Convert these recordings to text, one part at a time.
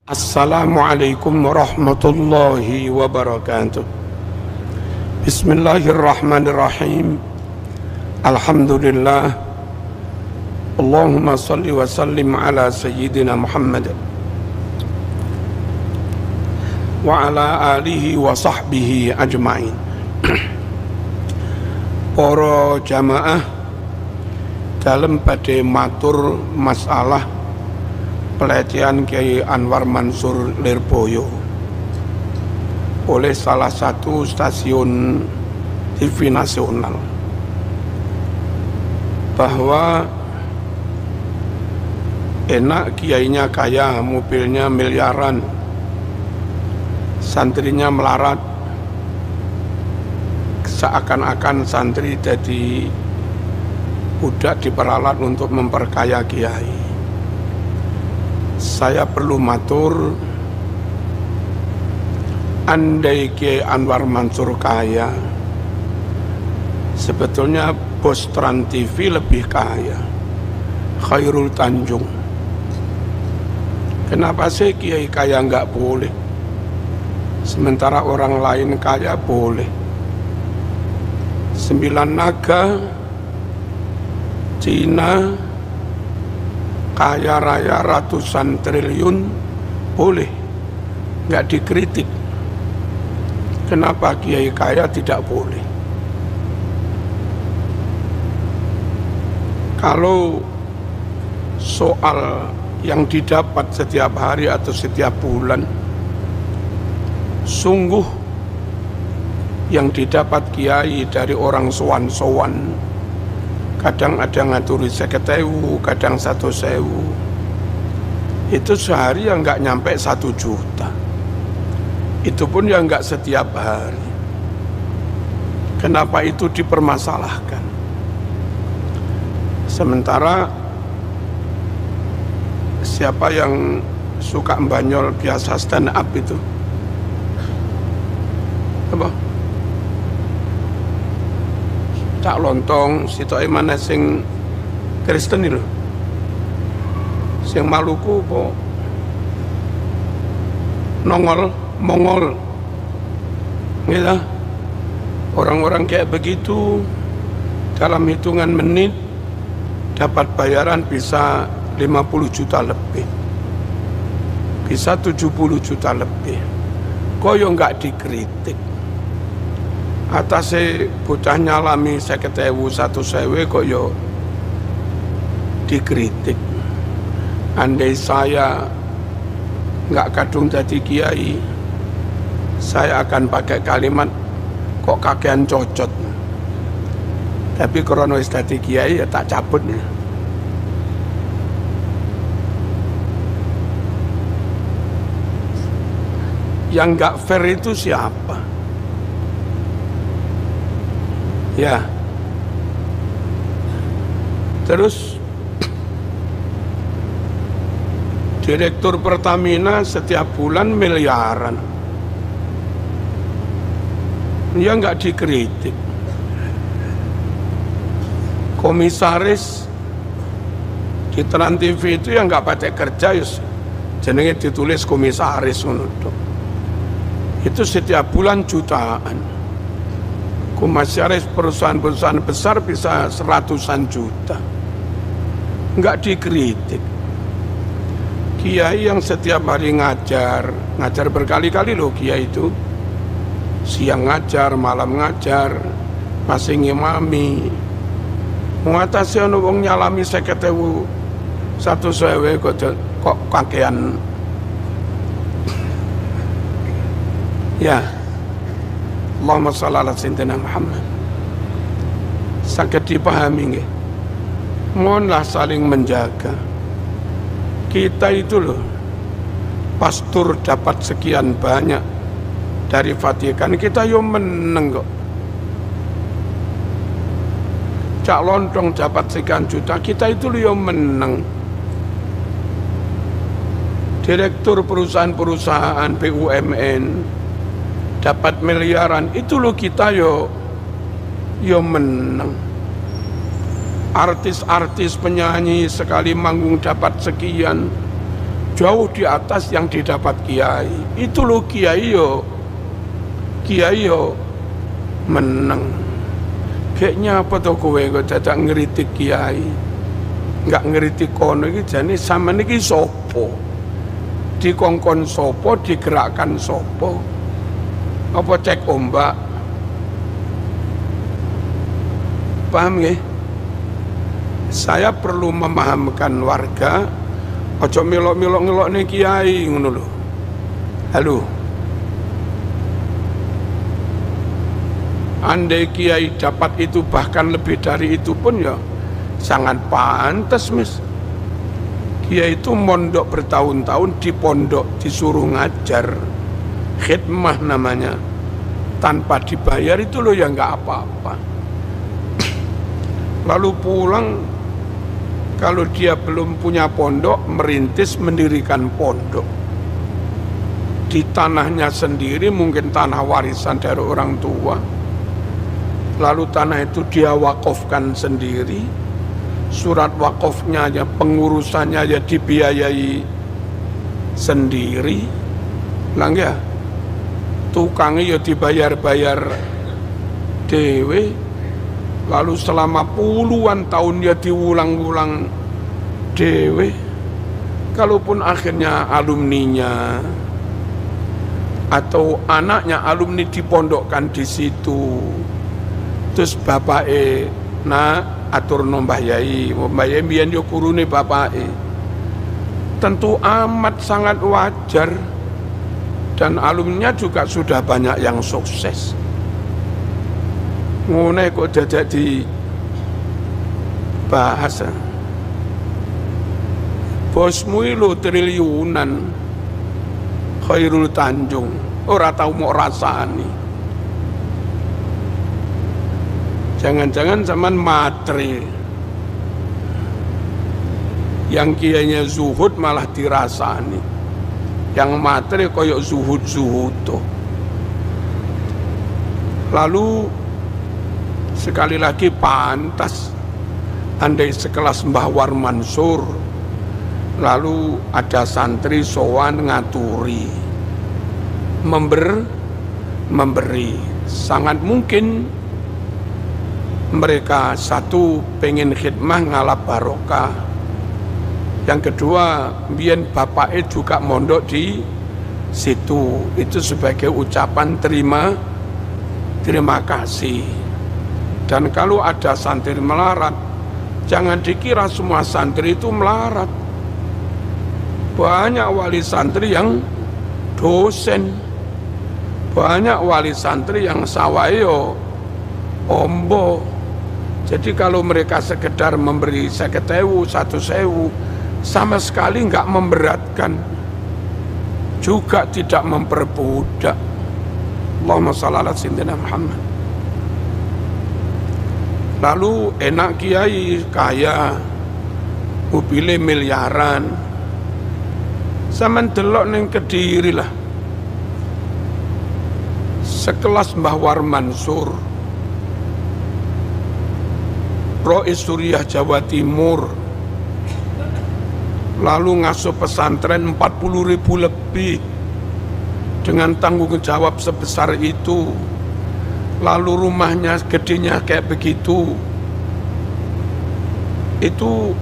Assalamualaikum warahmatullahi wabarakatuh. Bismillahirrahmanirrahim. Alhamdulillah. Allahumma salli wa sallim ala sayyidina Muhammad wa ala alihi wa sahbihi ajma'in. Para jamaah dalam pada matur masalah pelecehan Kiai Anwar Mansur Lirboyo oleh salah satu stasiun TV nasional, bahwa enak kiainya kaya, mobilnya miliaran, santrinya melarat, seakan-akan santri jadi budak diperalat untuk memperkaya kiai. Saya perlu matur, andai Kiai Anwar Mansur kaya, sebetulnya bos Trans TV lebih kaya, Khairul Tanjung. Kenapa sih Kiai kaya nggak boleh, sementara orang lain kaya boleh? 9 naga, Cina, kaya raya ratusan triliun boleh, nggak dikritik. Kenapa Kiai kaya tidak boleh? Kalau soal yang didapat setiap hari atau setiap bulan, sungguh yang didapat Kiai dari orang sowan-sowan, kadang ada ngaturi 50.000, kadang 100.000. Itu sehari yang nggak nyampe 1 juta. Itu pun yang nggak setiap hari. Kenapa itu dipermasalahkan? Sementara siapa yang suka mbanyol biasa stand up itu, apa? Cak Lontong, sitoke mana sing Kristen lho, sing Maluku po nongol Mongol, gitu. Orang-orang kayak begitu dalam hitungan menit dapat bayaran bisa 50 juta lebih, bisa 70 juta lebih. Koyo nggak dikritik. Atase bocah nyalami 50.000, 100.000 kok yo dikritik. Andai saya nggak kadung jadi kiai, saya akan pakai kalimat kok kakean cocot. Tapi karena wis dadi kiai ya tak cabut nih. Yang nggak fair itu siapa? Ya, terus Direktur Pertamina setiap bulan miliaran, ya nggak dikritik. Komisaris di Trans TV itu yang nggak pakai kerja, jenenge ditulis komisaris, itu setiap bulan jutaan. Komisaris perusahaan-perusahaan besar bisa 100-an juta, nggak dikritik. Kiai yang setiap hari ngajar berkali-kali loh, kiai itu siang ngajar, malam ngajar, masih ngimami, mengatasi wong nyalami 50.000, 100.000 kok kakean. Ya, Allahumma shalli ala sayyidina Muhammad. Sakit dipahami nggih. Mohonlah saling menjaga. Kita itu loh, pastor dapat sekian banyak dari Vatikan, kita yo meneng kok. Cak Lontong dapat sekian juta, kita itu yo meneng. Direktur perusahaan-perusahaan BUMN dapat miliaran, itu loh kita yo menang. Artis-artis penyanyi sekali manggung dapat sekian, jauh di atas yang didapat kiai. Itu loh kiai yo meneng. Kayaknya apa tuh kowe kok dadak ngeritik kiai, nggak ngeritik kono iki jane sampean iki sopo, dikongkon sopo, digerakkan sopo, apa cek ombak? Paham nggih? Saya perlu memahamkan warga, ojo milok-milok ngelokne kiai ngono lho. Halo. Andai kiai dapat itu bahkan lebih dari itu pun ya sangat pantas Mas. Kiai itu mondok bertahun-tahun di pondok, disuruh ngajar, khidmah namanya, tanpa dibayar itu loh ya nggak apa-apa. Lalu pulang, kalau dia belum punya pondok, merintis mendirikan pondok di tanahnya sendiri, mungkin tanah warisan dari orang tua. Lalu tanah itu dia wakafkan sendiri, surat wakafnya aja, pengurusannya aja dibiayai sendiri. Lah ya, tukangnya ya dibayar-bayar dewe. Lalu selama puluhan tahun dia diulang-ulang dewe. Kalaupun akhirnya alumninya atau anaknya alumni dipondokkan di situ, terus bapake atur nombah yai, mbah yai mbiyen yo kurune bapake, tentu amat sangat wajar, dan alumninya juga sudah banyak yang sukses. Ngene kok dadak di bahas. Bosmu lho triliunan, Khairul Tanjung, ora tau mau rasani. Jangan-jangan zaman matre, yang kiainya zuhud malah dirasani, yang matre koyok zuhud tuh. Lalu sekali lagi pantas andai sekelas Mbah War Mansur, lalu ada santri sowan ngaturi, memberi, sangat mungkin mereka satu pengen khidmah ngalap barokah, yang kedua biyen bapaknya juga mondok di situ, itu sebagai ucapan terima kasih. Dan kalau ada santri melarat, jangan dikira semua santri itu melarat. Banyak wali santri yang dosen, banyak wali santri yang sawayo ombo. Jadi kalau mereka sekedar memberi 50.000, 1.000, sama sekali nggak memberatkan, juga tidak memperbudak. Allahumma shalli ala sayyidina Muhammad. Lalu enak kiai kaya, mobilnya miliaran, sampean delok ning Kediri lah, sekelas Mbah War Mansur, Rois Suriah Jawa Timur, lalu ngasuh pesantren 40.000 lebih dengan tanggung jawab sebesar itu, lalu rumahnya gedenya kayak begitu, itu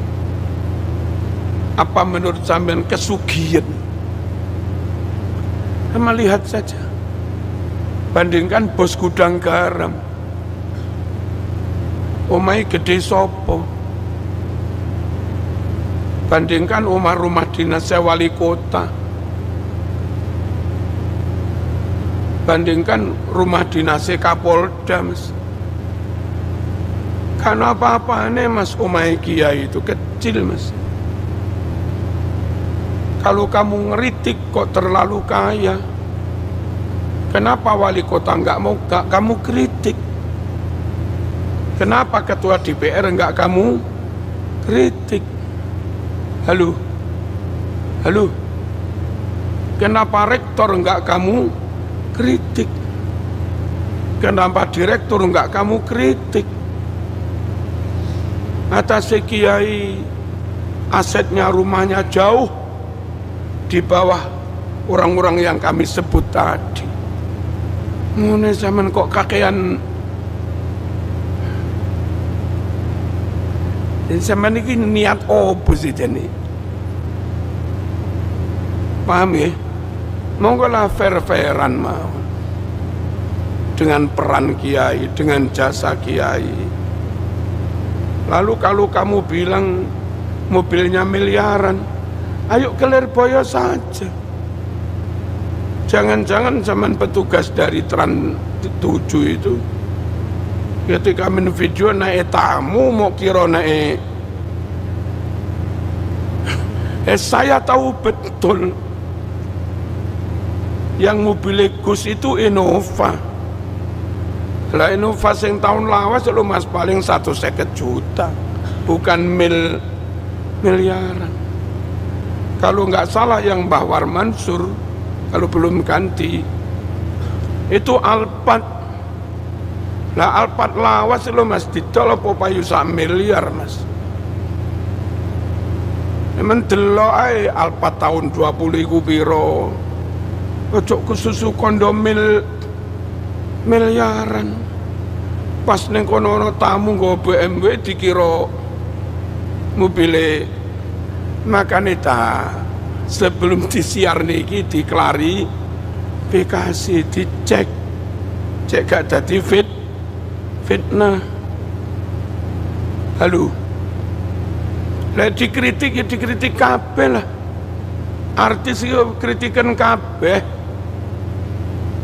apa menurut sampean kesugihan? Sama lihat saja, bandingkan bos gudang garam, omai gede sopo, bandingkan rumah dinas wali kota, bandingkan rumah dinas Kapolda, Mas. Karena apa-apanya Mas, omai kiai itu kecil, Mas. Kalau kamu ngeritik kok terlalu kaya, kenapa wali kota nggak mau kamu kritik? Kenapa ketua DPR nggak kamu kritik? Halo, kenapa rektor nggak kamu kritik? Kenapa direktur nggak kamu kritik? Atas kiai asetnya rumahnya jauh di bawah orang-orang yang kami sebut tadi. Ngene zaman kok kakean. Dan zaman ini niat opo sih jane? Paham ya? Monggo lah fair-fairan mau. Dengan peran kiai, dengan jasa kiai. Lalu kalau kamu bilang mobilnya miliaran, ayo ke Lirboyo saja. Jangan-jangan zaman petugas dari Trans 7 itu ketika main video naik tamu mau kira naik saya tahu betul yang mobil Gus itu Innova lah. Innova yang tahun lawas lu mas paling 150 juta, bukan miliaran. Kalau nggak salah yang Mbah War Mansur kalau belum ganti itu Alphard. Lah Alphard lawas lo mas didol apa payu sak miliar mas. Emang delok ae Alphard tahun 20 iku piro. Ojo kesusu kondo miliaran. Pas ning kono ana tamu nggo BMW dikira mobile. Makane ta sebelum disiar niki diklarifikasi, dicek gak dadi fitnah. Halo, lah dikritik ya dikritik kabeh lah. Artis yo kritikan kabeh.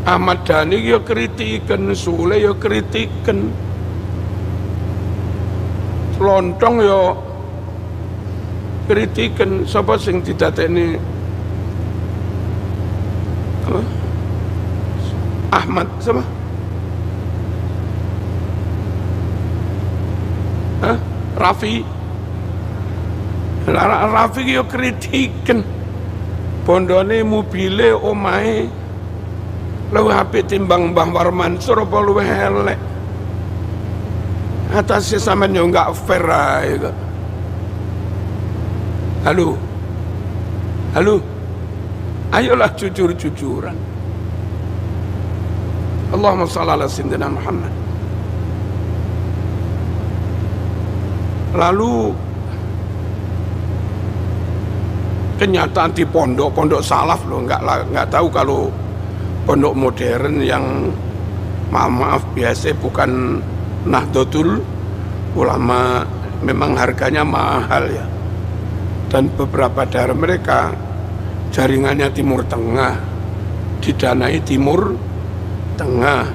Ahmad Dhani yo kritikan, Sule yo kritikan, Lontong yo kritikan. Sapa sing didatekni apa? Ahmad sama? Raffi yo kritiken bondone mobile omahe luwih apik timbang Mbah War Mansur apa luwih elek. Atasnya sampean yo enggak fair ae kok. Halo, ayolah jujur-jujuran. Allahumma shalli ala sayyidina Muhammad. Lalu kenyataan di pondok salaf loh, nggak tahu kalau pondok modern yang maaf biasa bukan Nahdlatul Ulama, memang harganya mahal ya. Dan beberapa daerah mereka jaringannya Timur Tengah, didanai Timur Tengah.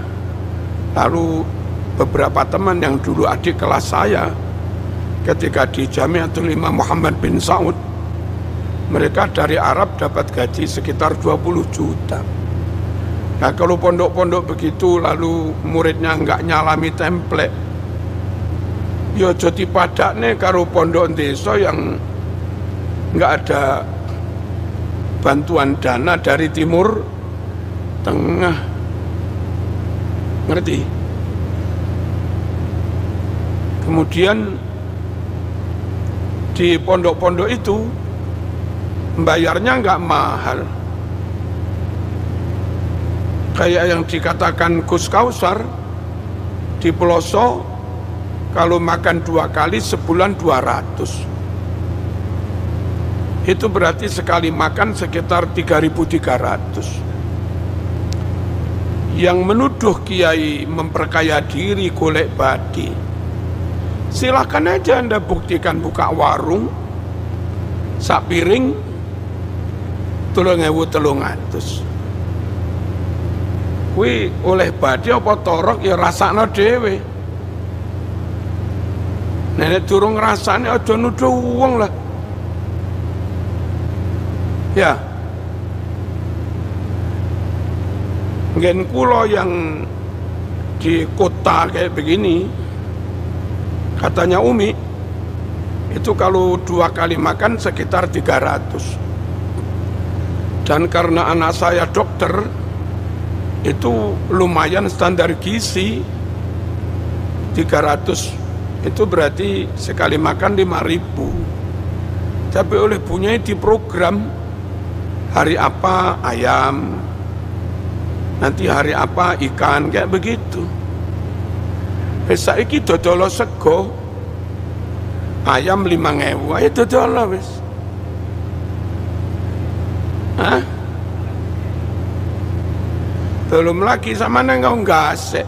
Lalu beberapa teman yang dulu adik kelas saya ketika di Jamiatul Imam Muhammad bin Saud, mereka dari Arab dapat gaji sekitar 20 juta. Nah kalau pondok-pondok begitu lalu muridnya nggak nyalami template, ya jadi padaknya karo pondok desa yang nggak ada bantuan dana dari Timur Tengah. Ngerti? Kemudian di pondok-pondok itu membayarnya nggak mahal, kayak yang dikatakan Gus Kausar di pelosok kalau makan 2 kali sebulan 200, itu berarti sekali makan sekitar 3.300. Yang menuduh kiai memperkaya diri golek badi, silakan aja Anda buktikan, buka warung sak piring 3.300. Kuwi oleh badi apa torok ya rasakno dhewe. Nek durung rasane aja nuduh wong lah. Ya. Ngen kula yang di kota kayak begini, katanya Umi itu kalau 2 kali makan sekitar 300. Dan karena anak saya dokter, itu lumayan standar gizi 300, itu berarti sekali makan 5.000. Tapi oleh punya di program Hari apa ayam, nanti hari apa ikan, kayak begitu. Saiki dodolo sego ayam 5.000, ayo dodolo wis. Hah? Belum lagi sama nengau gasek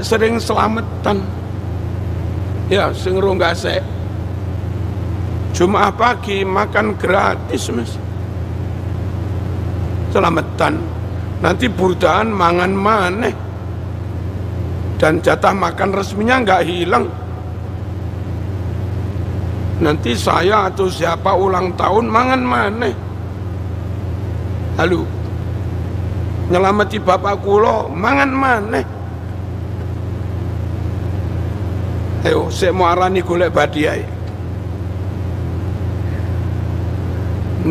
sering selamatan. Ya, sing gasek Jumat pagi makan gratis mas, selamatan. Nanti burdaan mangan maneh, dan jatah makan resminya nggak hilang. Nanti saya atau siapa ulang tahun mangan maneh. Halo, nyelamati bapak kulo mangan maneh. Ayo saya mau arani golek badiai.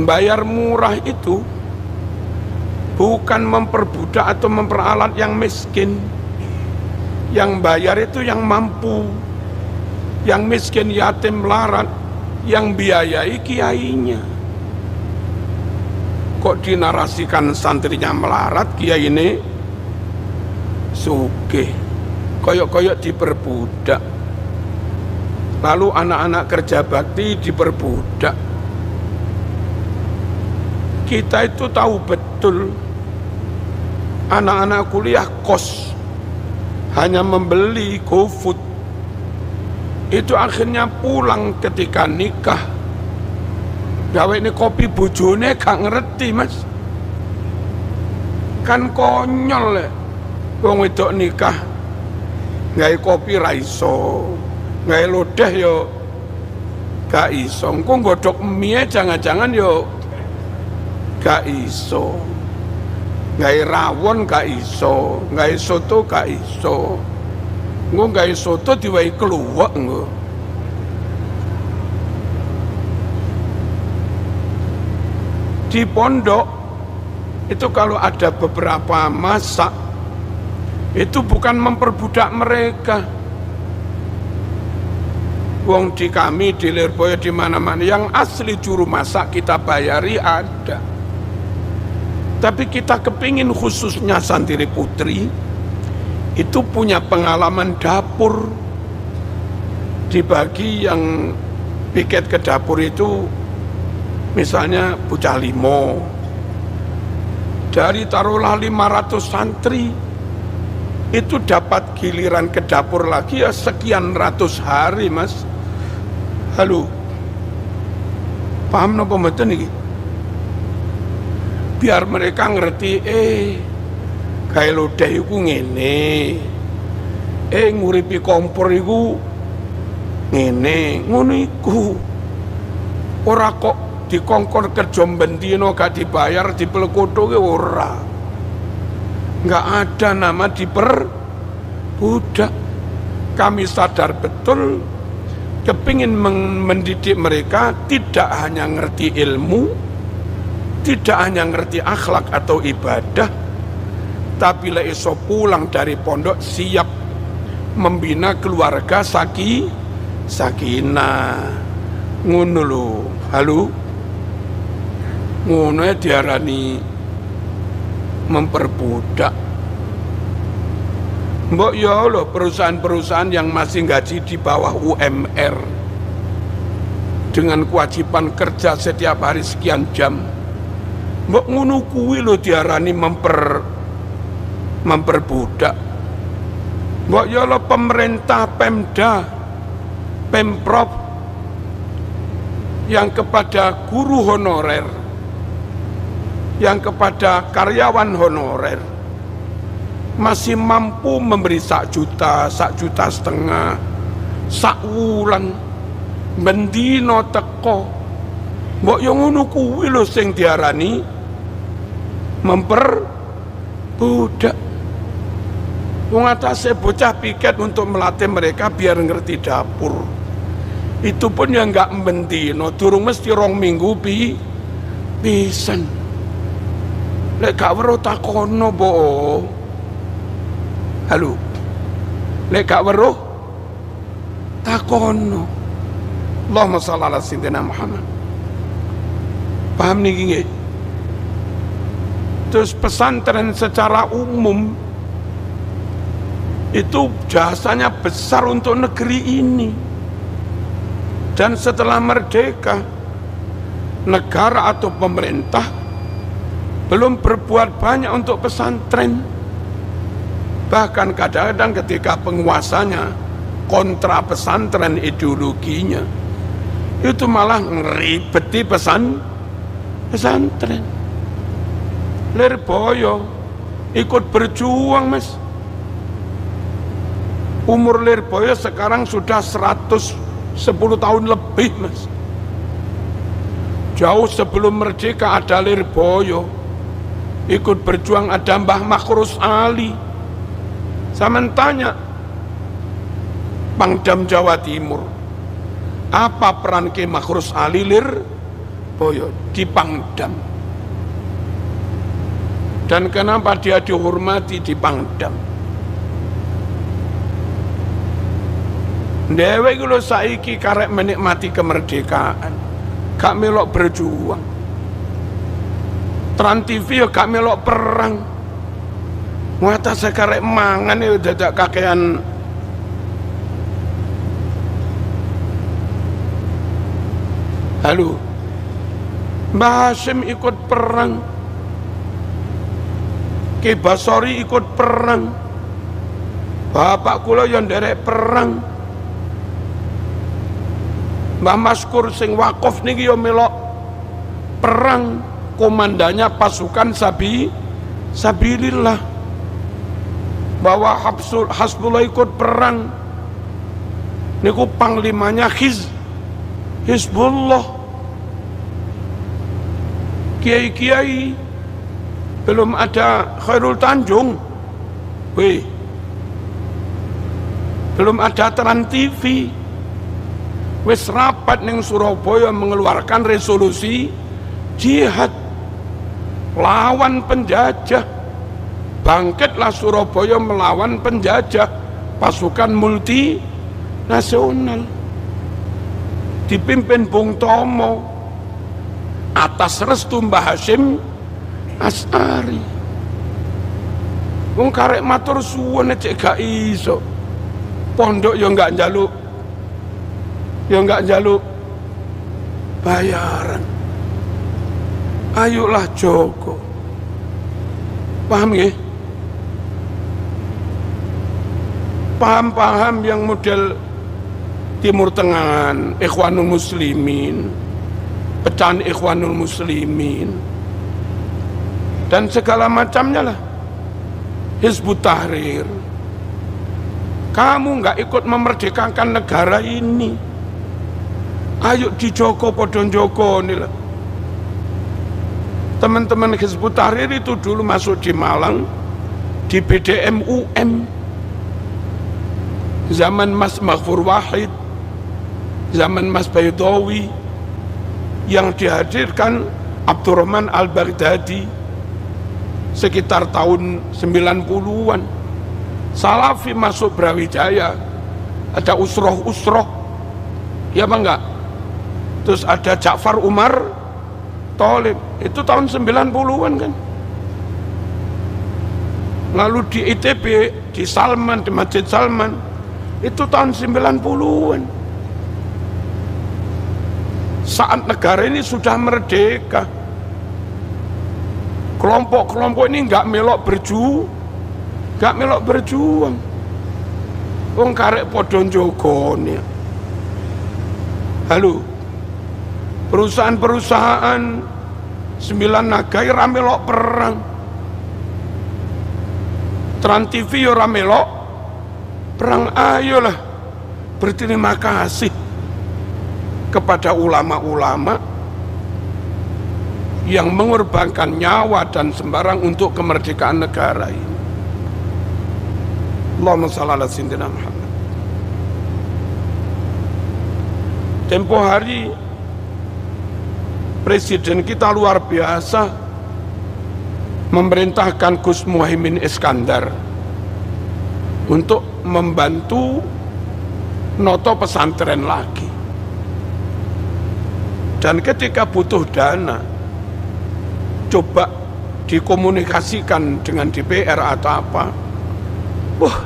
Bayar murah itu bukan memperbudak atau memperalat yang miskin. Yang bayar itu yang mampu. Yang miskin yatim melarat, yang biayai kiainya. Kok dinarasikan santrinya melarat, kiai ini sugih, koyok-koyok diperbudak. Lalu anak-anak kerja bakti diperbudak. Kita itu tahu betul anak-anak kuliah kos hanya membeli GoFood, itu akhirnya pulang ketika nikah gawe ini kopi bojone gak ngerti mas. Kan konyol ya wong wedok nikah gawe kopi ra iso, gawe lodeh yo gak iso, engko nggodhok mie jangan-jangan yo gak iso, gawe rawon gak iso, gawe soto gak iso. Engko gawe soto diwai kluwek engko. Di pondok itu kalau ada beberapa masak, itu bukan memperbudak mereka. Wong di kami di Lirboyo di mana-mana yang asli juru masak kita bayari ada. Tapi kita kepingin khususnya santri putri itu punya pengalaman dapur. Dibagi yang piket ke dapur itu misalnya bocah limo, dari taruhlah 500 santri itu dapat giliran ke dapur lagi ya sekian ratus hari mas. Halo, paham napa mboten iki? Biar mereka ngerti gawe lodeh iku ngene, nguripi kompor iku ngene, ngono iku. Ora kok dikongkon kerja bendino gak dibayar dipelekoto ke ora. Nggak ada nama diperbudak. Kami sadar betul kepingin mendidik mereka tidak hanya ngerti ilmu, tidak hanya ngerti akhlak atau ibadah, tapi lah iso pulang dari pondok siap membina keluarga sakinah. Ngono lho. Halo, ngono diarani memperbudak. Mbok ya loh, perusahaan-perusahaan yang masih gaji di bawah UMR dengan kewajiban kerja setiap hari sekian jam, mbok ngono kuwi lho diarani memperbudak. Mbok ya loh, pemerintah, Pemda, Pemprov yang kepada guru honorer, yang kepada karyawan honorer masih mampu memberi 1 juta, 1,5 juta, sak wulan bendino teko. Mbok yo ngono kuwi lho sing diarani memperbudak. Wong atase bocah piket untuk melatih mereka biar ngerti dapur. Itu pun yang enggak bendino, durung mesti 2 minggu pisan. Lek gak weruh takono bo. Halo, lek gak weruh takono. Allahumma shalli ala sayyidina Muhammad. Paham niki nggih? Terus pesantren secara umum itu jasanya besar untuk negeri ini. Dan setelah merdeka, negara atau pemerintah belum berbuat banyak untuk pesantren. Bahkan kadang-kadang ketika penguasanya kontra pesantren ideologinya, itu malah ngeribeti pesantren. Lirboyo ikut berjuang, Mas. Umur Lirboyo sekarang sudah 110 tahun lebih, Mas. Jauh sebelum merdeka ada Lirboyo ikut berjuang, ada Mbah Makhrus Ali. Saya tanya Pangdam Jawa Timur, apa peran Ki Makhrus Ali Lirboyo di Pangdam? Dan kenapa dia dihormati di Pangdam? Dewe kalau saiki karek menikmati kemerdekaan, gak melok berjuang. Trans TV ya gak melok perang. Muata sekarek mangan ya dadak kakean. Halo, Mbah Hasyim ikut perang, Ki Basori ikut perang, bapak kula yang derek perang, Mbah Maskur sing wakaf niki yo melok perang, komandannya pasukan sabilillah. Bahwa Hasbullah ikut perang, niku panglimanya Hizbullah. Kiai-kiai belum ada Khairul Tanjung, belum ada Trans TV. Wis rapat ning Surabaya mengeluarkan resolusi jihad lawan penjajah. Bangkitlah Surabaya melawan penjajah, pasukan multinasional dipimpin Bung Tomo atas restu Mbah Hasyim Asy'ari. Wong karek matur suwun cek gak iso. Pondok ya enggak njaluk bayaran. Ayolah Joko. Paham nggih? Paham-paham yang model Timur Tengah, Ikhwanul Muslimin, pecahan Ikhwanul Muslimin, dan segala macamnya lah. Hizbut Tahrir. Kamu nggak ikut memerdekakan negara ini. Ayo dijoko podon joko nih lah. Teman-teman Hizbut Tahrir itu dulu masuk di Malang di BDM UM. Zaman Mas Maghfur Wahid, zaman Mas Baydawi, yang dihadirkan Abdurrahman Al-Baghdadi sekitar tahun 90-an. Salafi masuk Brawijaya, ada usroh-usroh, ya apa enggak? Terus ada Ja'far Umar Tholib, itu tahun 90-an kan. Lalu di ITB, di Salman, di Masjid Salman, itu tahun 90-an. Saat negara ini sudah merdeka, kelompok-kelompok ini nggak melok berjuang. Wong karek podon jogone. Halo, perusahaan-perusahaan 9 nagai ramelok perang, Trans TV yo ramelok perang. Ayolah berterima kasih kepada ulama-ulama yang mengorbankan nyawa dan sembarang untuk kemerdekaan negara ini. Allahumma shalli ala sayyidina Muhammad. Tempo hari presiden kita luar biasa memerintahkan Gus Muhaimin Iskandar untuk membantu noto pesantren lagi. Dan ketika butuh dana, coba dikomunikasikan dengan DPR atau apa. Wah,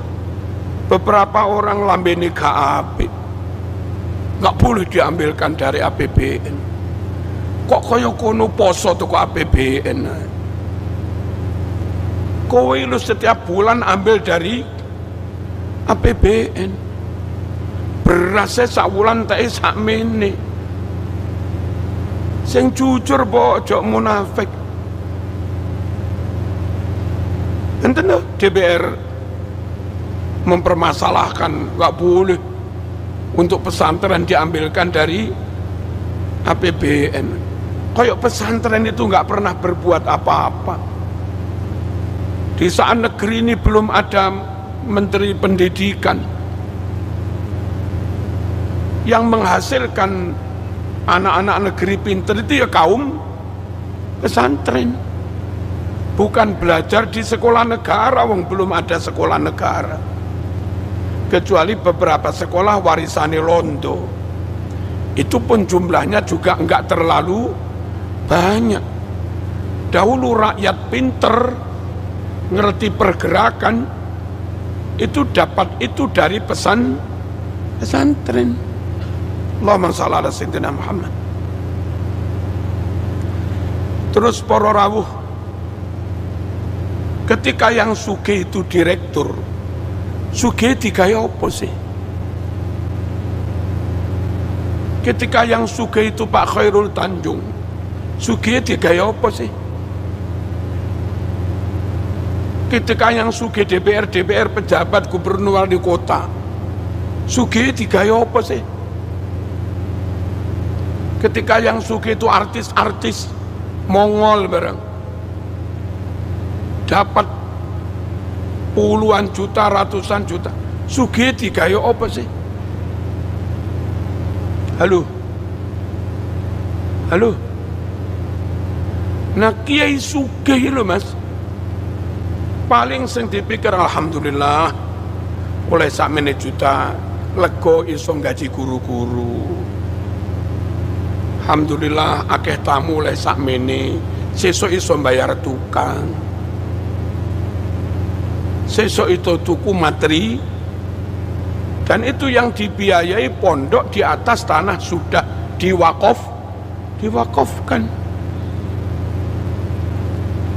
beberapa orang lambene gak apik, nggak boleh diambilkan dari APBN. Kok kaya kono poso toko APBN? Kowe lu setiap bulan ambil dari APBN. Berasnya sak wulan tak sak mene. Sing jujur ojo munafik. Enten DPR mempermasalahkan nggak boleh untuk pesantren diambilkan dari APBN. Kayak pesantren itu nggak pernah berbuat apa-apa. Di saat negeri ini belum ada menteri pendidikan yang menghasilkan anak-anak negeri pinter itu ya kaum pesantren. Bukan belajar di sekolah negara, wong belum ada sekolah negara. Kecuali beberapa sekolah warisane Londo. Itu pun jumlahnya juga enggak terlalu banyak. Dahulu rakyat pinter, ngerti pergerakan, itu dapat itu dari pesantren. Allahumma shalli ala sayyidina Muhammad. Terus para rawuh, ketika yang sugih itu direktur, sugih digaya apa sih? Ketika yang sugih itu Pak Khairul Tanjung, sugih digaya apa sih? Ketika yang sugih DPR pejabat gubernur wali kota, sugih digaya apa sih? Ketika yang sugih itu artis-artis Mongol bareng, dapat puluhan juta, ratusan juta, sugih digaya apa sih? Halo? Nah kiai sugih lho mas, paling sing dipikir alhamdulillah oleh sakmene juta lego iso gaji guru-guru. Alhamdulillah akeh tamu oleh sakmene, sesuk iso bayar tukang, sesuk itu tuku materi, dan itu yang dibiayai pondok di atas tanah sudah diwakafkan,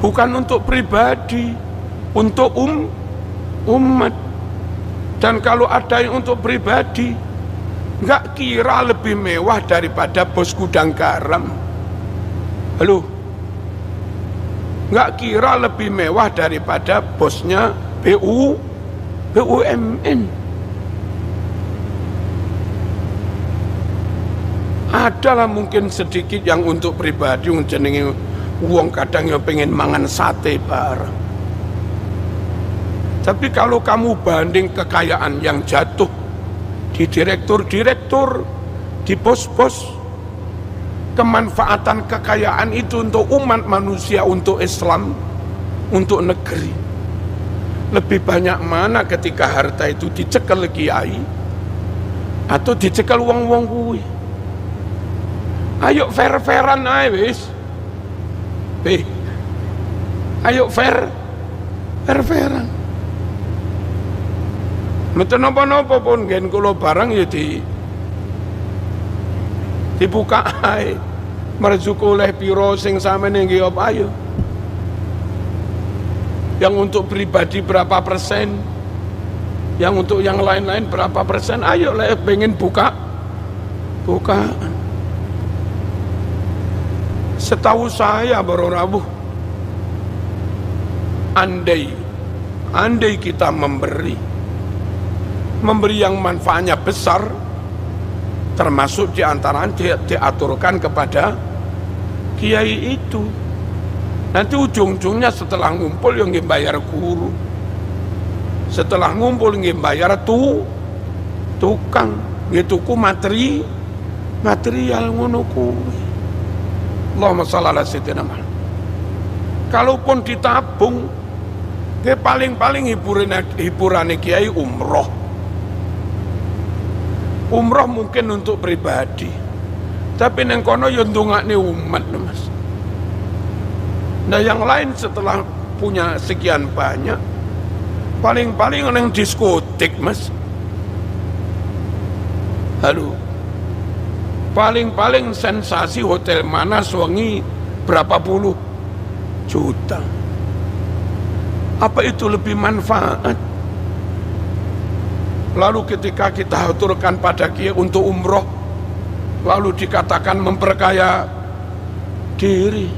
bukan untuk pribadi, untuk umat. Dan kalau ada yang untuk pribadi, nggak kira lebih mewah daripada bos gudang garam. Halo, nggak kira lebih mewah daripada bosnya BUMN. Adalah mungkin sedikit yang untuk pribadi, yang jenenge wong kadang yang pengen mangan sate bareng. Tapi kalau kamu banding kekayaan yang jatuh di direktur-direktur, di bos-bos, kemanfaatan kekayaan itu untuk umat manusia, untuk Islam, untuk negeri, lebih banyak mana ketika harta itu dicekel kiai atau dicekel wong-wong kuwi? Ayo fair-fairan ae wis. Ayo fair-fairan. Mboten napa-napa pun gen kula barang ya dibuka ae. Merjuk oleh piro sing sampeyan nggih apa ayo. Yang untuk pribadi berapa persen, yang untuk yang lain-lain berapa persen, ayo lah pengen buka. Setahu saya baru Rabu, andai kita memberi yang manfaatnya besar, termasuk diantaranya diaturkan kepada kiai itu. Nanti ujung-ujungnya setelah ngumpul yang bayar guru, setelah ngumpul yang bayar tukang, tuku material ngono kuwi. Allahumma shalli ala sayyidina Muhammad. Kalaupun ditabung, paling-paling hiburan kiai umroh mungkin untuk pribadi, tapi neng kono yo ndongakne umat mas. Nah yang lain setelah punya sekian banyak, paling-paling yang diskotik mas. Halo, paling-paling sensasi hotel mana suangi berapa puluh juta. Apa itu lebih manfaat? Lalu ketika kita aturkan pada kiai untuk umroh, lalu dikatakan memperkaya diri.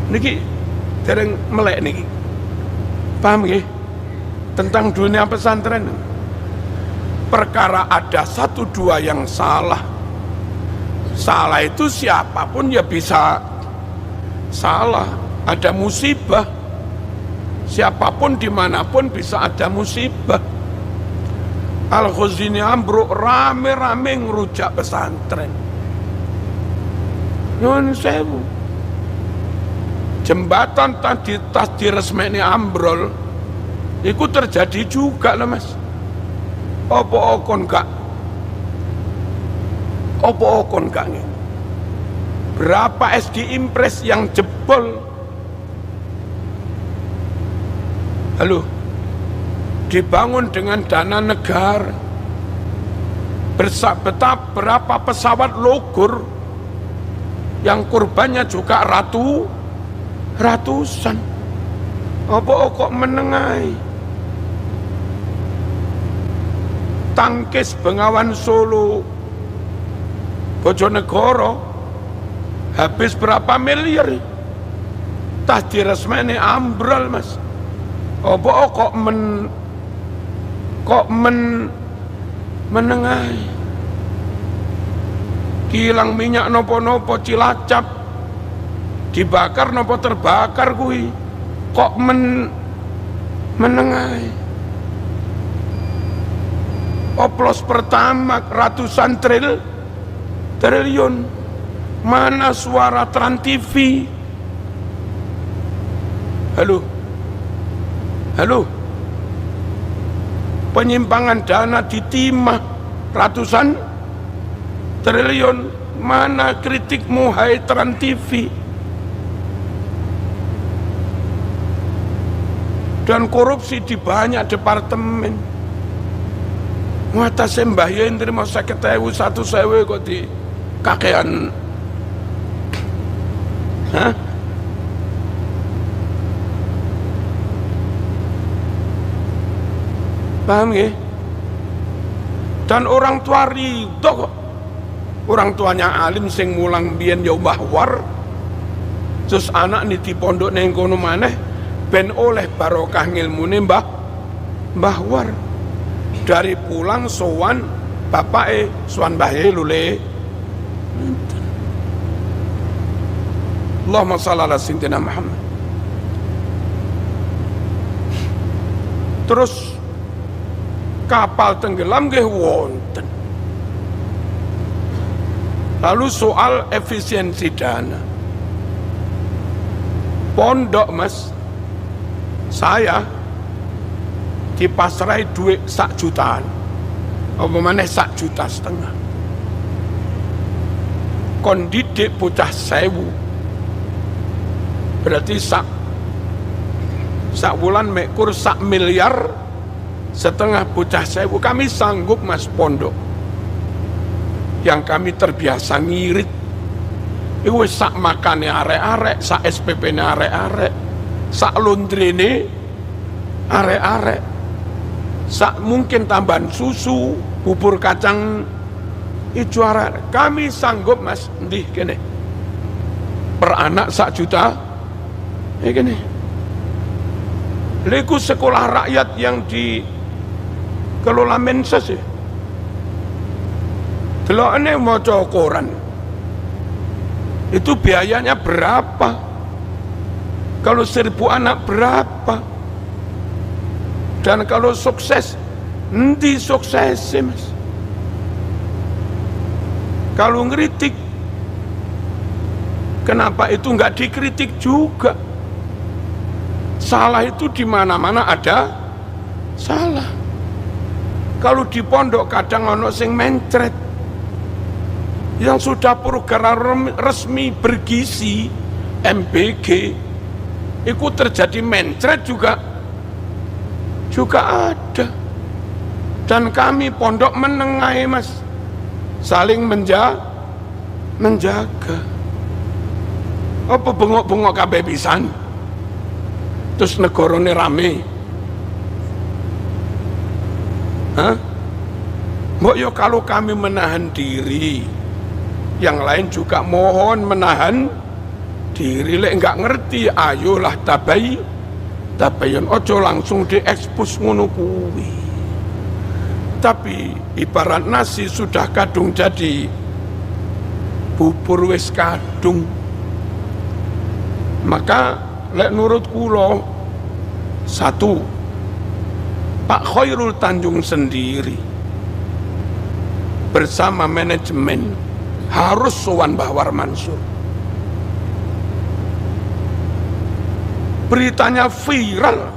Niki dereng melek niki. Paham nggih? Tentang dunia pesantren. Perkara ada satu dua yang salah. Salah itu siapapun ya bisa salah. Ada musibah. Siapapun dimanapun bisa ada musibah. Al-Khazini ambruk rame-rame ngerujak pesantren. Nyuwun sewu. Jembatan tadi tas diresmeni ambrol. Itu terjadi juga lah mas. Apa okon kak? Apa okon kak? Berapa SD Impres yang jebol? Halo, dibangun dengan dana negara. Betapa berapa pesawat Logur yang kurbannya juga ratusan. Apa kok menengai? Tangkis Bengawan Solo Bojonegoro habis berapa miliar? Tas diresmeni ambrol mas. Apa kok menengai? Kilang minyak nopo-nopo Cilacap dibakar nopo terbakar kui. Kok menengai? Oplos pertama ratusan triliun. Mana suara Trans TV? Halo, penyimpangan dana di timah ratusan triliun. Mana kritikmu hai Trans TV? Dan korupsi di banyak departemen. Mata sembah yen terima 50.000 1.000 kok di kakean. Hah? Paham ya? Dan orang tua ridho kok. Orang tuanya alim sing mulang biyen ya bahwar. Terus anak nih di pondok ning kono maneh ben oleh barokah ngilmune bahwar. Dari pulang sowan bapake sowan bahe lule. Allahumma shalli ala sayyidina Muhammad. Terus kapal tenggelam nggih wonten. Lalu soal efisiensi dana. Pondok mas, saya dipasrai duit 1 jutaan. Apa maneh 1,5 juta. Kon didik bocah 1.000. Berarti sak bulan mekur 1,5 miliar bocah 1.000. Kami sanggup mas pondok. Yang kami terbiasa ngirit. Iku sak makane arek-arek, sak SPP-ne arek-arek, sak laundry-ne arek-arek, sak mungkin tambahan susu, bubur kacang ijo arek. Kami sanggup mas, ndih kene. Per anak 1 juta. Kene. Liku sekolah rakyat yang dikelola Menses ya. Delokne maca koran. Itu biayanya berapa? Kalau 1.000 anak berapa? Dan kalau sukses, endi sukses mas? Kalau ngeritik, kenapa itu nggak dikritik juga? Salah itu di mana-mana ada salah. Kalau di pondok kadang ono sing mencret. yang sudah program resmi bergizi MBG itu terjadi mencret juga ada. Dan kami pondok menengah mas saling menjaga. Apa bengok-bengok kabeh pisan terus negarane rame. Mbok yo kalau kami menahan diri, yang lain juga mohon menahan diri. Lek nggak ngerti, ayolah tabayun, ojo langsung diekspos ngono kuwi. Tapi ibarat nasi sudah kadung jadi bubur wis kadung. Maka lek nurut kula, satu, Pak Khairul Tanjung sendiri bersama manajemen harus sowan Mbah War Mansur. Beritanya viral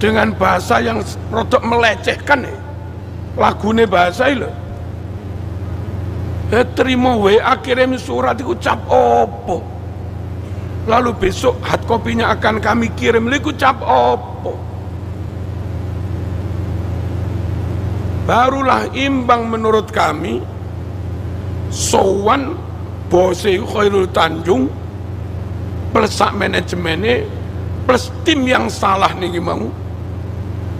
dengan bahasa yang rodok melecehkan, lagune bahasa itu. Terima WA kirim surat itu cap opo. Lalu besok hard copy-nya akan kami kirim, liku cap opo. Barulah imbang menurut kami sowan bose Khairul Tanjung plus sak manajemennya plus tim yang salah nih mau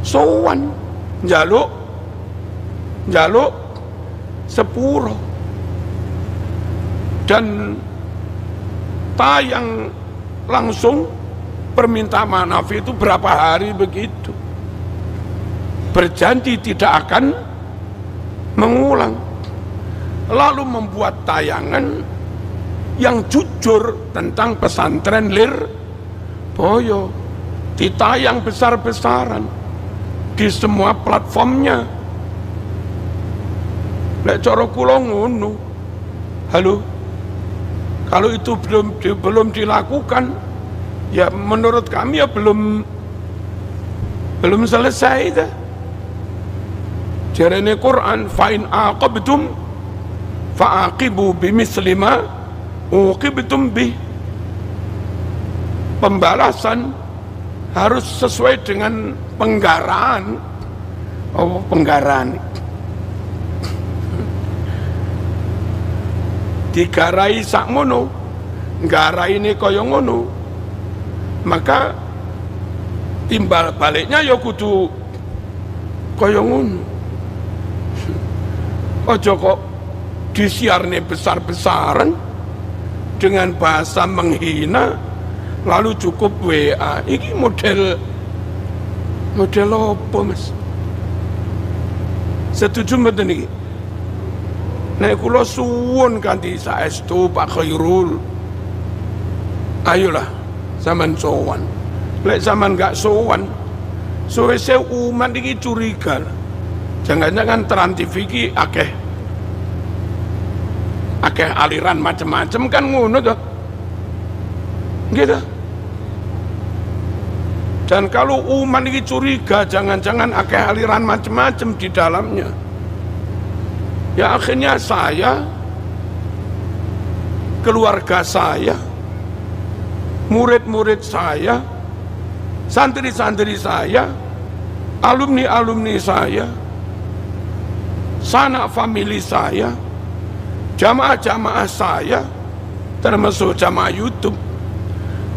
sowan njaluk sepuro dan tayang langsung permintaan maaf itu berapa hari begitu, berjanji tidak akan mengulang, lalu membuat tayangan yang jujur tentang pesantren Lirboyo, ditayang besar-besaran di semua platformnya. Lek cara kula ngono. Halo, kalau itu belum dilakukan, ya menurut kami ya belum selesai dah. Jarene Quran, fa'in aqabtum fa'aqibu bimisli ma uqibtum bih. Pembalasan harus sesuai dengan penggaraan. Oh, penggaraan. Digarai sakmono, nggarai ini kaya ngono, maka timbal baliknya ya kudu kaya ngono. Ojo kok disiarne besar-besaran dengan bahasa menghina, lalu cukup WA. Ini model apa mas? Setuju mboten niki? Nek kula suwun kanthi saestu Pak Khairul, ayolah sampean sowan. Lek sampean gak sowan, suwe-suwe umat iki curiga. Jangan-jangan Trans TV iki akeh aliran macam-macam kan ngono toh. Gitu. Dan kalau umat ini curiga, jangan-jangan akeh aliran macam-macam di dalamnya. Ya akhirnya saya, keluarga saya, murid-murid saya, santri-santri saya, alumni-alumni saya, sanak famili saya, jamaah-jamaah saya, termasuk jamaah YouTube,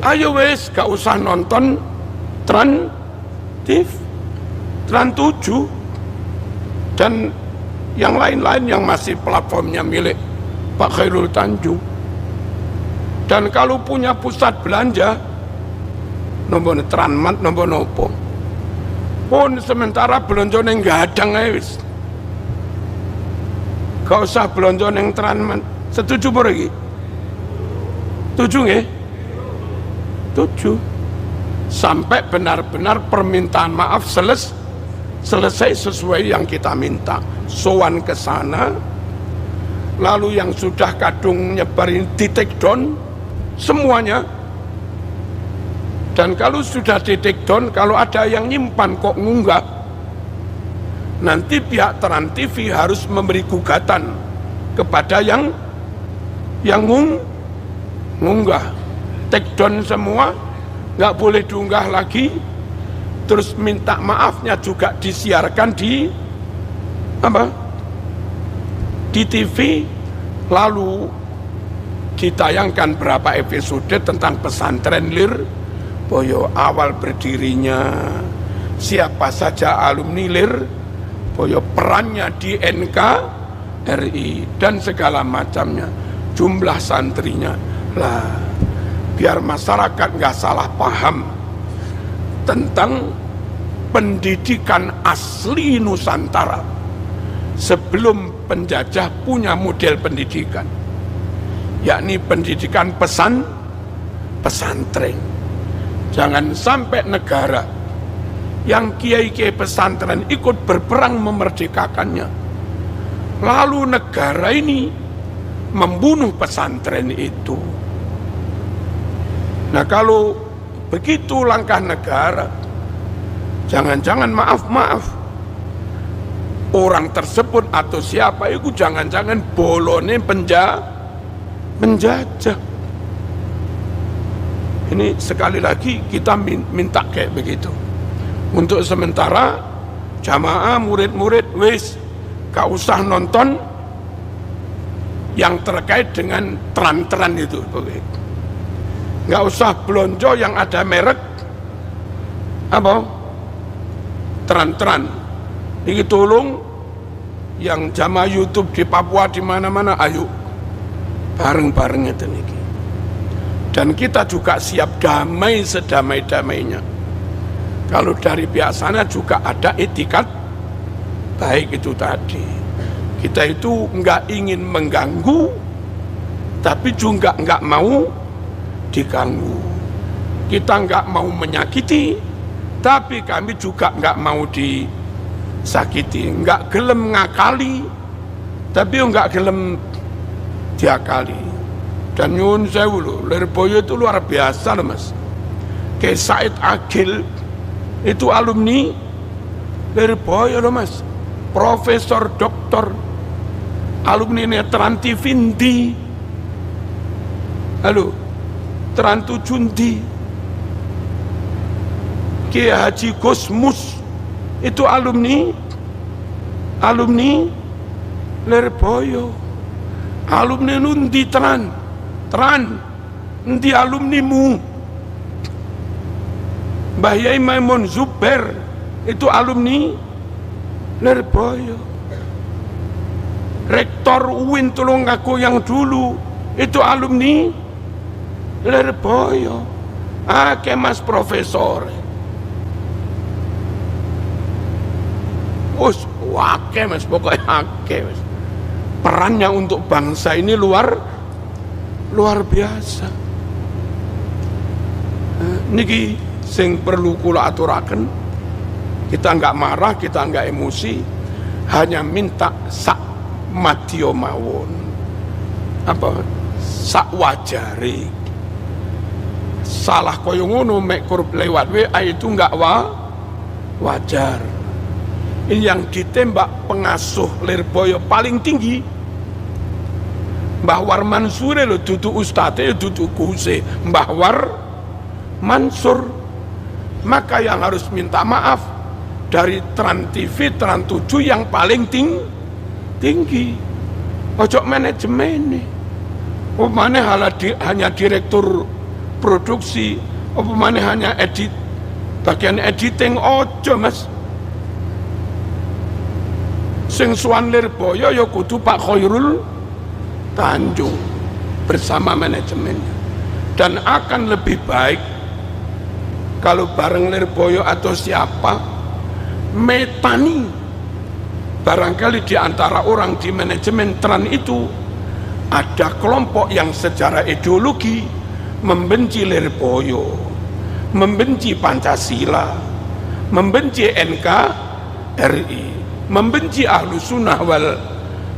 ayo wes gak usah nonton Trans TV, Trans 7 dan yang lain-lain yang masih platformnya milik Pak Khairul Tanjung. Dan kalau punya pusat belanja, nombor Transmart, nombor nopo pun sementara belanja neng gadang wis. Gak usah belanja neng Transmart. Setuju lagi? Setuju nggih? Setuju. Sampai benar-benar permintaan maaf selesai sesuai yang kita minta. Sowan ke sana, lalu yang sudah kadung nyebarin di take down semuanya. Dan kalau sudah di take down, kalau ada yang nyimpan kok ngunggah, nanti pihak Trans TV harus memberi gugatan kepada yang ngunggah. Take down semua, nggak boleh diunggah lagi. Terus minta maafnya juga disiarkan di TV, lalu ditayangkan berapa episode tentang pesantren Lirboyo, awal berdirinya, siapa saja alumni Lirboyo, perannya di NKRI dan segala macamnya, jumlah santrinya lah, biar masyarakat nggak salah paham tentang pendidikan asli Nusantara sebelum penjajah punya model pendidikan, yakni pendidikan pesantren. Jangan sampai negara yang kiai-kiai pesantren ikut berperang memerdekakannya, lalu negara ini membunuh pesantren itu. Nah, kalau begitu langkah negara, jangan-jangan maaf orang tersebut atau siapa itu jangan-jangan bolone penjajah. Ini sekali lagi kita minta kayak begitu. Untuk sementara jamaah murid-murid wis gak usah nonton yang terkait dengan tran-tran itu, nggak usah belonjo yang ada merek tran-tran. Ini tolong yang jamaah YouTube di Papua di mana-mana, ayo bareng-bareng itu niki. Dan kita juga siap damai sedamai-damainya. Kalau dari biasanya juga ada etikat baik itu tadi. Kita itu nggak ingin mengganggu, tapi juga nggak mau diganggu. Kita nggak mau menyakiti, tapi kami juga nggak mau disakiti. Nggak gelem ngakali, tapi nggak gelem diakali. Dan nyun sewu loh, Lirboyo itu luar biasa loh mas. Kayak Said Agil itu alumni Lirboyo loh mas, profesor doktor, alumni Netran TV ndi, halo Trans 7 ndi, Kiai Haji Gusmus itu alumni Lirboyo, alumni nundi tran ndi alumnimu. Mbah Yai Maimun Zubair itu alumni Lirboyo. Rektor UIN Tulungagung yang dulu itu alumni Lirboyo. Mas profesor wake mas, pokoknya ake mas. Perannya untuk bangsa ini luar biasa. Niki sing perlu kula aturaken, kita nggak marah, kita nggak emosi, hanya minta sak madya mawon, sak wajare. Salah koyo ngono mek lewat WA itu nggak wajar. Ini yang ditembak pengasuh Lirboyo paling tinggi, Mbah War Mansur lo, dudu ustadz, dudu kuse Mbah War Mansur. Maka yang harus minta maaf dari Trans TV, Trans 7 yang paling tinggi. Ojo manajemen nih. Hanya direktur produksi, hanya bagian editing, ojo mas. Sing suwan Lirboyo ya kudu Pak Khairul Tanjung bersama manajemennya. Dan akan lebih baik kalau bareng Lirboyo atau siapa metani, barangkali di antara orang di manajemen Trans itu ada kelompok yang secara ideologi membenci Lirboyo, membenci Pancasila, membenci NKRI, membenci Ahlus Sunnah wal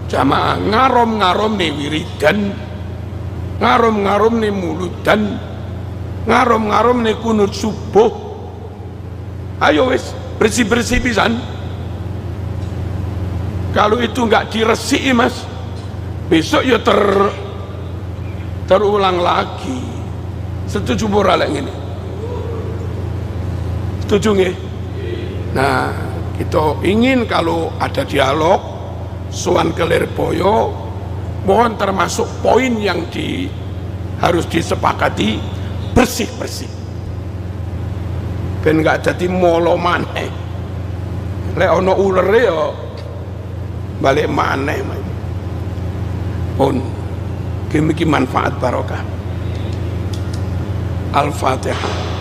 Jamaah, ngarom-ngarom nih wiridan, ngarom-ngarom nih muludan, ngarom-ngarom nih kunut subuh. Ayo wis bersih-bersih pisan. Kalau itu nggak diresiki mas, besok ya terulang lagi. Setuju ora lek ngene? Setuju nggih? Nah, kita ingin kalau ada dialog sowan ke Lirboyo, mohon termasuk poin yang harus disepakati bersih-bersih. Ben gak jadi molo maneh. Lek ana ulere ya balik maneh. Pun iki manfaat barokah. Al-Fatihah.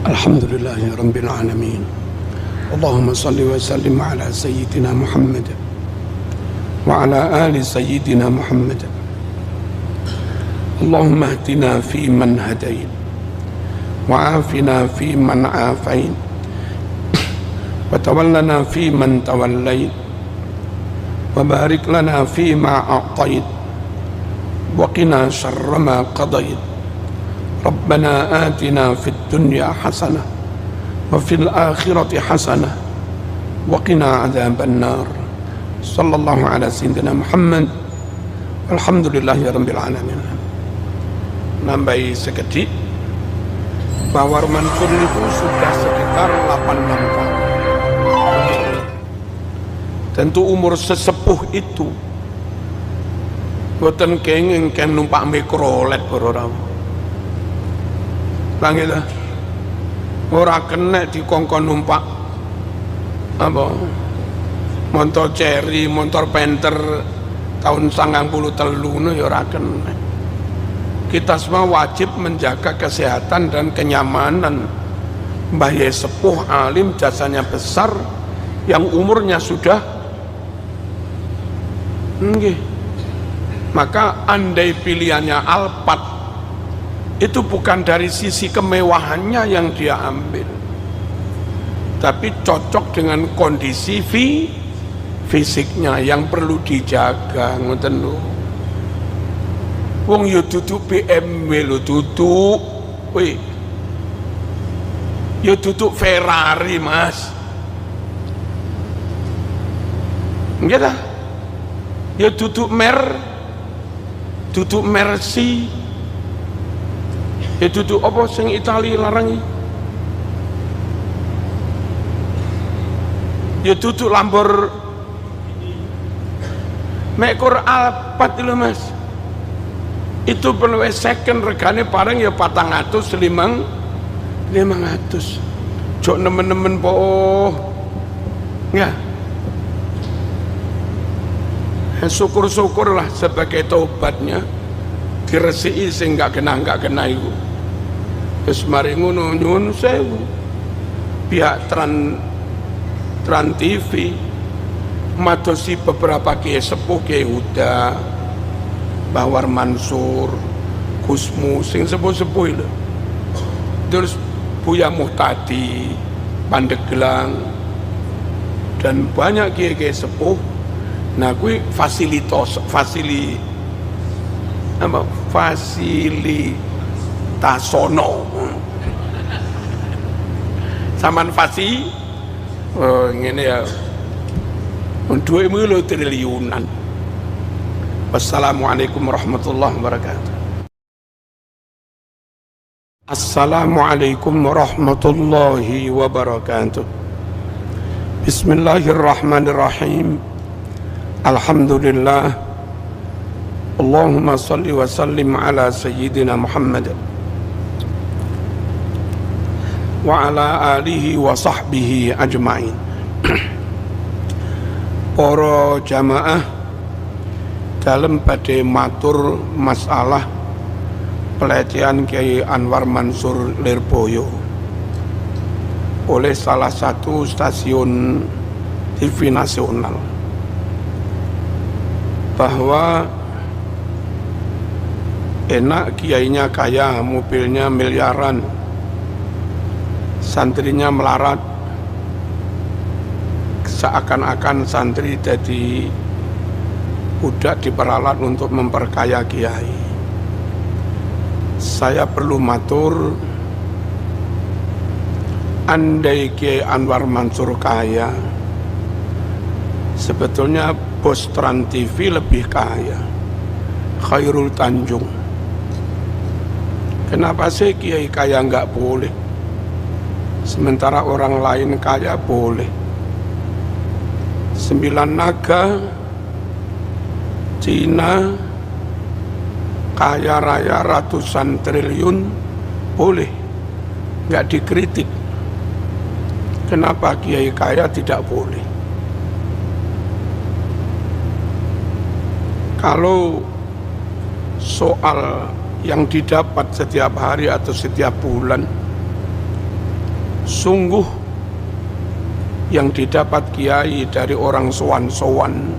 Alhamdulillahi Rabbil Alamin. Allahumma salli wa sallim ala Sayyidina Muhammad wa ala ali Sayyidina Muhammad. Allahumma ahdina fi man hadain wa afina fi man afain wa tawallana fi man tawallain wa barik lana fi ma a'tait wa qina syarra ma qadait. Rabbana atina fid dunya hasanah wa fil akhirati hasanah wa qina adzaban nar. Sallallahu ala sayyidina Muhammad walhamdulillahi rabbil alamin. Nambahi sekedik, Bawar Mansur itu sudah sekitar 86 tahun. Tentu umur sesepuh itu boten kenging ken numpak mikrolet ora. Langit ora kena dikongkon numpak apa motor cherry, motor penter tahun 93 ya ora kena. Kita semua wajib menjaga kesehatan dan kenyamanan Mbah Yai sepuh alim, jasanya besar, yang umurnya sudah maka andai pilihannya Alphard itu bukan dari sisi kemewahannya yang dia ambil, tapi cocok dengan kondisi fisiknya yang perlu dijaga. Ngoten lho. Wong yo duduk BMW lho, duduk yo duduk Ferrari, Mas. Nggih ta? Yo duduk Mercy. Ya duduk apa sing Itali larang iki? Ya duduk Lambor Mekor Alphard lho Mas. Itu perlu second regane paling ya 400 500. Jok nemen-nemen po. Ya. Syukur-syukurlah sebagai taubatnya diresiki sing gak kena iku. Wis mari ngono nyuwun sewu. Pihak Trans TV madosi beberapa kiai sepuh, Kiai Huda, Bawar Mansur, Gusmu sing sepuh-sepuh lho. Terus Buya Muhtadi, Pandeglang dan banyak kiai-kiai sepuh. Nah kuwi fasilitasono saman ngene ya duitmu lho triliunan. Wassalamualaikum warahmatullahi wabarakatuh. Assalamualaikum warahmatullahi wabarakatuh. Bismillahirrahmanirrahim. Alhamdulillah. Allahumma salli wa sallim ala Sayyidina Muhammad wa ala alihi wa sahbihi ajma'in. Para jamaah dalam pada matur masalah pelecehan Kiai Anwar Mansur Lirboyo oleh salah satu stasiun TV nasional, bahwa Enak, kiainya kaya, mobilnya miliaran, santrinya melarat, seakan-akan santri jadi budak diperalat untuk memperkaya kiai. Saya perlu matur, andai Kiai Anwar Mansur kaya, sebetulnya bos Trans TV lebih kaya, Khairul Tanjung. Kenapa sih kiai kaya nggak boleh, sementara orang lain kaya boleh? 9 naga, Cina, kaya raya ratusan triliun, boleh, nggak dikritik. Kenapa kiai kaya tidak boleh? Kalau soal yang didapat setiap hari atau setiap bulan, sungguh yang didapat kiai dari orang sowan-sowan,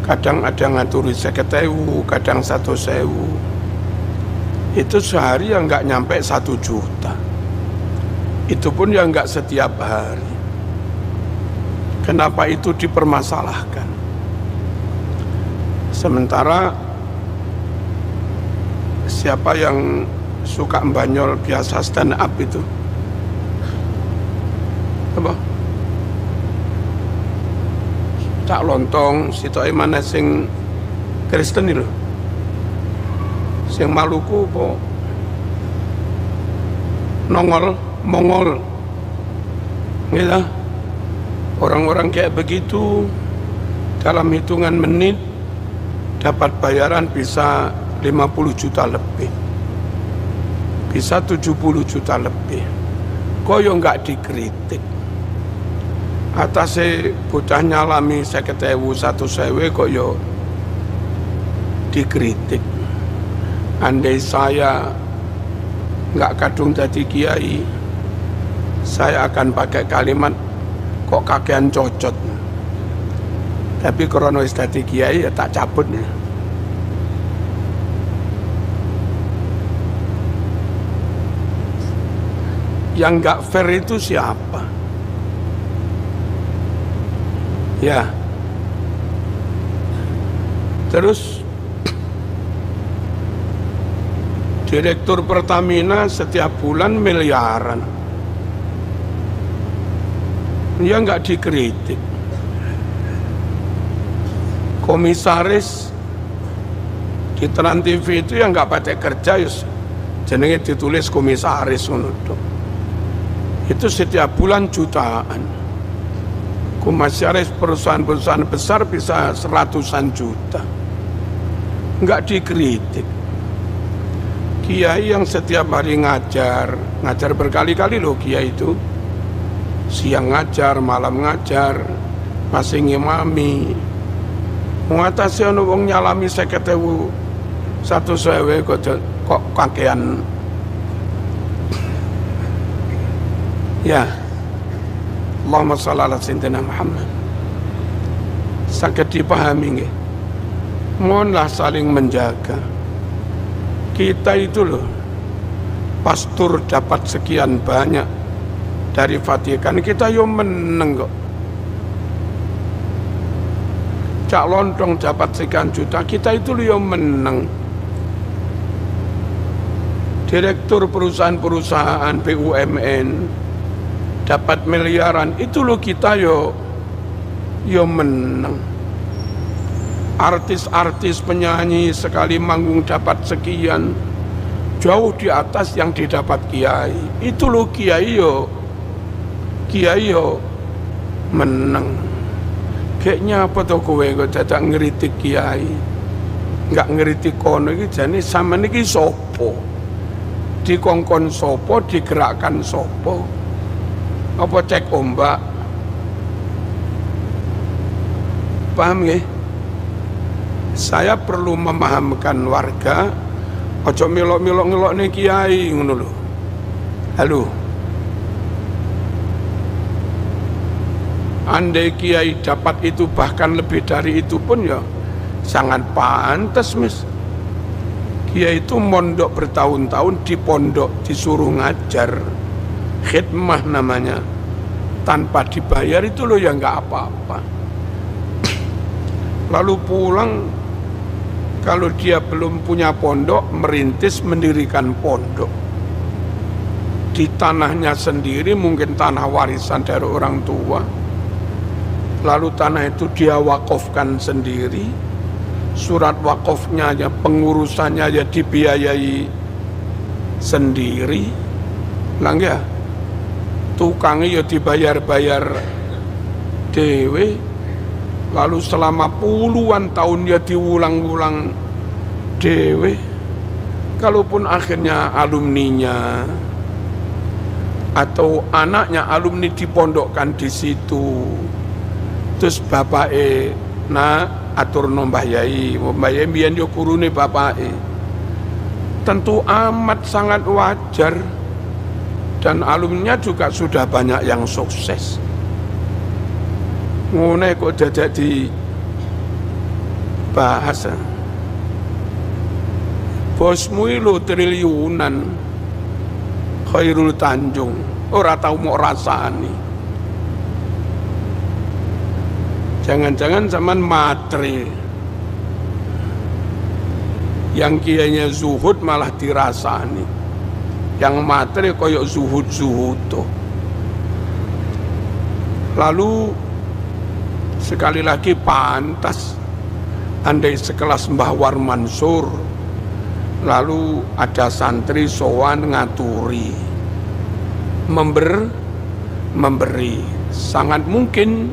kadang ada ngaturi 50.000, kadang 100.000, itu sehari yang nggak nyampe 1 juta. Itu pun yang nggak setiap hari. Kenapa itu dipermasalahkan? Sementara siapa yang suka mbanyol biasa stand up itu? Apa? Cak Lontong, sitoke mana sing Kristen itu? Sing Maluku po nongol, Mongol. Gitu. Orang-orang kayak begitu dalam hitungan menit dapat bayaran bisa 50 juta lebih, bisa 70 juta lebih. Koyo nggak dikritik. Atasnya bocah nyalami 50.000, 100.000 koyo dikritik. Andai saya nggak kadung jadi kiai, saya akan pakai kalimat kok kakean cocot. Tapi krono wis dadi kiai ya tak cabut ya. Yang nggak fair itu siapa? Ya. Terus Direktur Pertamina setiap bulan miliaran. Ya nggak dikritik. Komisaris di Trans TV itu yang nggak pakai kerja, jenenge ditulis komisaris menurut. Itu setiap bulan jutaan. Komisaris perusahaan-perusahaan besar bisa 100-an juta. Nggak dikritik. Kiai yang setiap hari ngajar berkali-kali loh kiai itu. Siang ngajar, malam ngajar, masih ngimami. Mengatasi ono wong nyalami 50.000, 100.000 kok kakean. Ya, Allahumma shalli ala sayyidina Muhammad. Sakit dipahami nggih. Mohonlah saling menjaga. Kita itu loh, pastor dapat sekian banyak dari Vatikan, kita yo meneng kok. Cak Lontong dapat sekian juta, kita itu loh yo meneng. Direktur perusahaan-perusahaan BUMN dapat miliaran, itu loh kita yo meneng. Artis-artis penyanyi sekali manggung dapat sekian, jauh di atas yang didapat kiai. Itu loh kiai yo meneng. Kayaknya apa tuh kowe kok dadak ngeritik kiai, nggak ngeritik kono iki jane sampean iki sopo? Dikongkon sopo, digerakkan sopo? Apa cek ombak? Paham nggih? Saya perlu memahamkan warga, ojo milok-milok nih kiai ngono lho. Halo. Andai kiai dapat itu bahkan lebih dari itu pun ya sangat pantas, Mas. yaitu mondok bertahun-tahun di pondok, disuruh ngajar, khidmah namanya, tanpa dibayar itu loh ya nggak apa-apa. Lalu pulang, kalau dia belum punya pondok, merintis mendirikan pondok di tanahnya sendiri, mungkin tanah warisan dari orang tua. Lalu tanah itu dia wakafkan sendiri, surat wakafnya aja, pengurusannya aja dibiayai sendiri. Lang ya, tukangnya ya dibayar-bayar dewe. Lalu selama puluhan tahun dia diulang-ulang dewe. Kalaupun akhirnya alumninya atau anaknya alumni dipondokkan di situ, terus bapake atur nombah yai mbiyen yo gurune bapake, tentu amat sangat wajar, dan alumninya juga sudah banyak yang sukses. Ngene kok dadak di bahasa bosmu lo triliunan, Khairul Tanjung, ora tau mau rasani. Jangan-jangan zaman matre, yang kiainya zuhud malah dirasani, yang matre koyok zuhud tuh. Lalu sekali lagi pantas andai sekelas Mbah War Mansur, lalu ada santri sowan ngaturi, memberi, sangat mungkin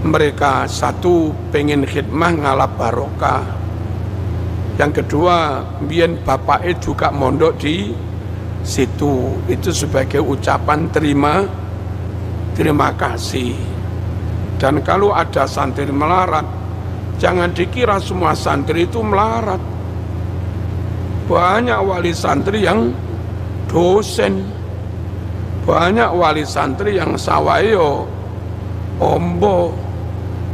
mereka satu pengen khidmah ngalap barokah, yang kedua biyen bapaknya juga mondok di situ, itu sebagai ucapan terima kasih. Dan kalau ada santri melarat, jangan dikira semua santri itu melarat. Banyak wali santri yang dosen, banyak wali santri yang sawayo ombo.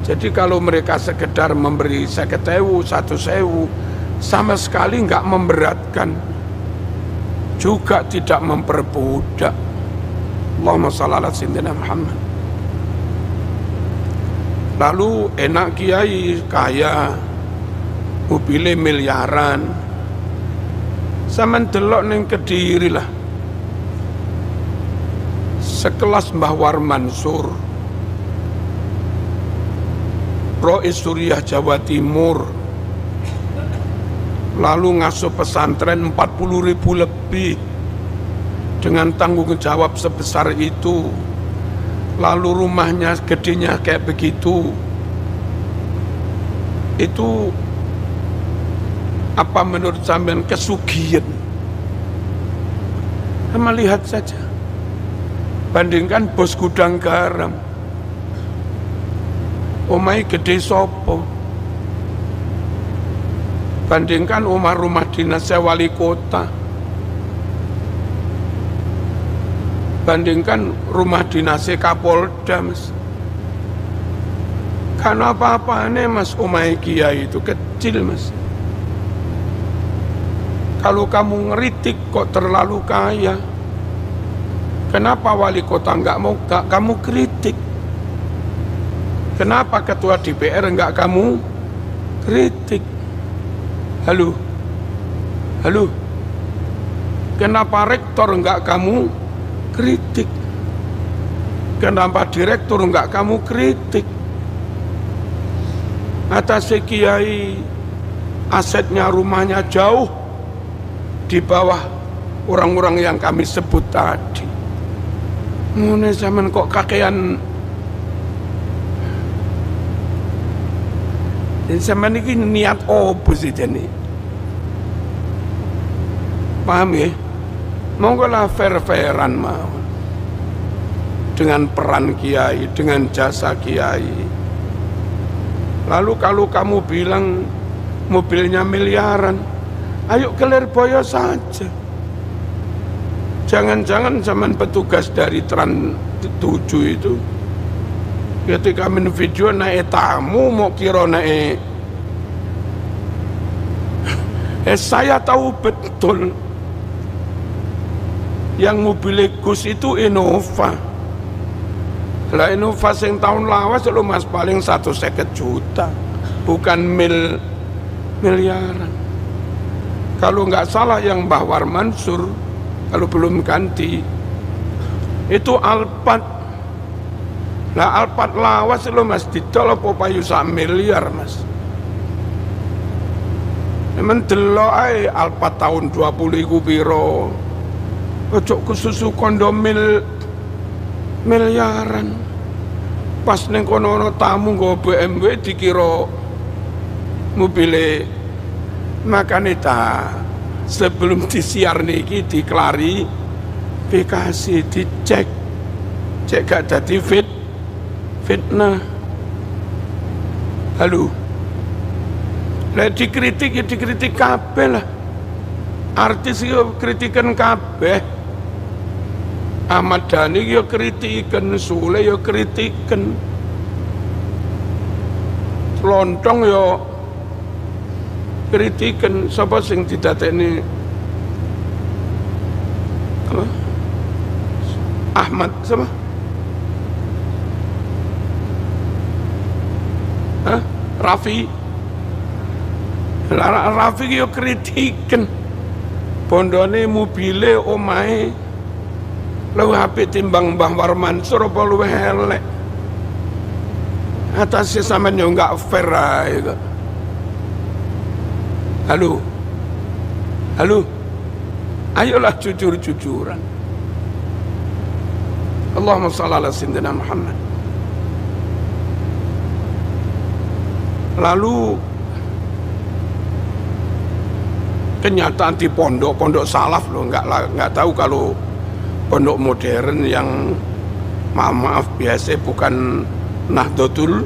Jadi kalau mereka sekedar memberi 50.000, 1.000, sama sekali nggak memberatkan, juga tidak memperbudak. Allahumma shalli ala sayyidina Muhammad. Lalu enak kiai kaya, mobilnya miliaran, sampean delok ning Kediri lah, sekelas Mbah War Mansur, Rois Suriah Jawa Timur, lalu ngasuh pesantren 40.000 lebih dengan tanggung jawab sebesar itu, lalu rumahnya gedenya kayak begitu, itu apa menurut sampean kesugihan? Sama lihat saja, bandingkan bos gudang garam, omai gede sopo, bandingkan rumah dinasnya wali kota, bandingkan rumah dinasnya Kapolda, mas. Karena apa-apanya mas, omai kiai itu kecil mas. Kalau kamu ngeritik kok terlalu kaya, kenapa wali kota nggak kamu kritik? Kenapa ketua DPR nggak kamu kritik? Halo, kenapa rektor nggak kamu kritik? Kenapa direktur nggak kamu kritik? Atas kiai asetnya, rumahnya jauh di bawah orang-orang yang kami sebut tadi. Ngene zaman kok kakean. Dan zaman ini niat opo sih jane? Paham ya? Monggo lah fair-fairan mau. Dengan peran kiai, dengan jasa kiai. Lalu kalau kamu bilang mobilnya miliaran, ayo ke Lirboyo saja. Jangan-jangan zaman petugas dari Trans 7 itu, ketika main video naik tamu, mau kira naik Saya tahu betul yang mobil Gus itu Innova. Lah Innova sing tahun lawas lo mas paling 150 juta, bukan miliaran. Kalau nggak salah yang Mbah War Mansur, kalau belum ganti, itu Alphard. Lah Alphard lawas lo mas didol apa payu sak miliar mas. Memang delok ae Alphard tahun 20 iku piro. Ojo kesusu kondo miliaran. Pas neng kono tamu nggo BMW dikira mobile. Makane ta sebelum disiar niki diklarifikasi, dicek gak dadi fitnah. Halo. Lah dikritik ya dikritik kabeh lah. Artis yo kritikan kabeh. Ahmad Dhani yo kritikan, Sule yo kritikan. Lontong yo kritikan, sapa sing didadekne apa? Ahmad sama? Raffi yo kritikan. Bondone mobile omahe luwih apik timbang Mbah War Mansur apa luwih elek. Atase sampean yo enggak fair ae kok. Halo, ayolah jujur-jujuran. Allahumma shalli ala sayyidina Muhammad. Lalu kenyataan di pondok salaf loh, nggak tahu kalau pondok modern yang maaf biasa bukan Nahdlatul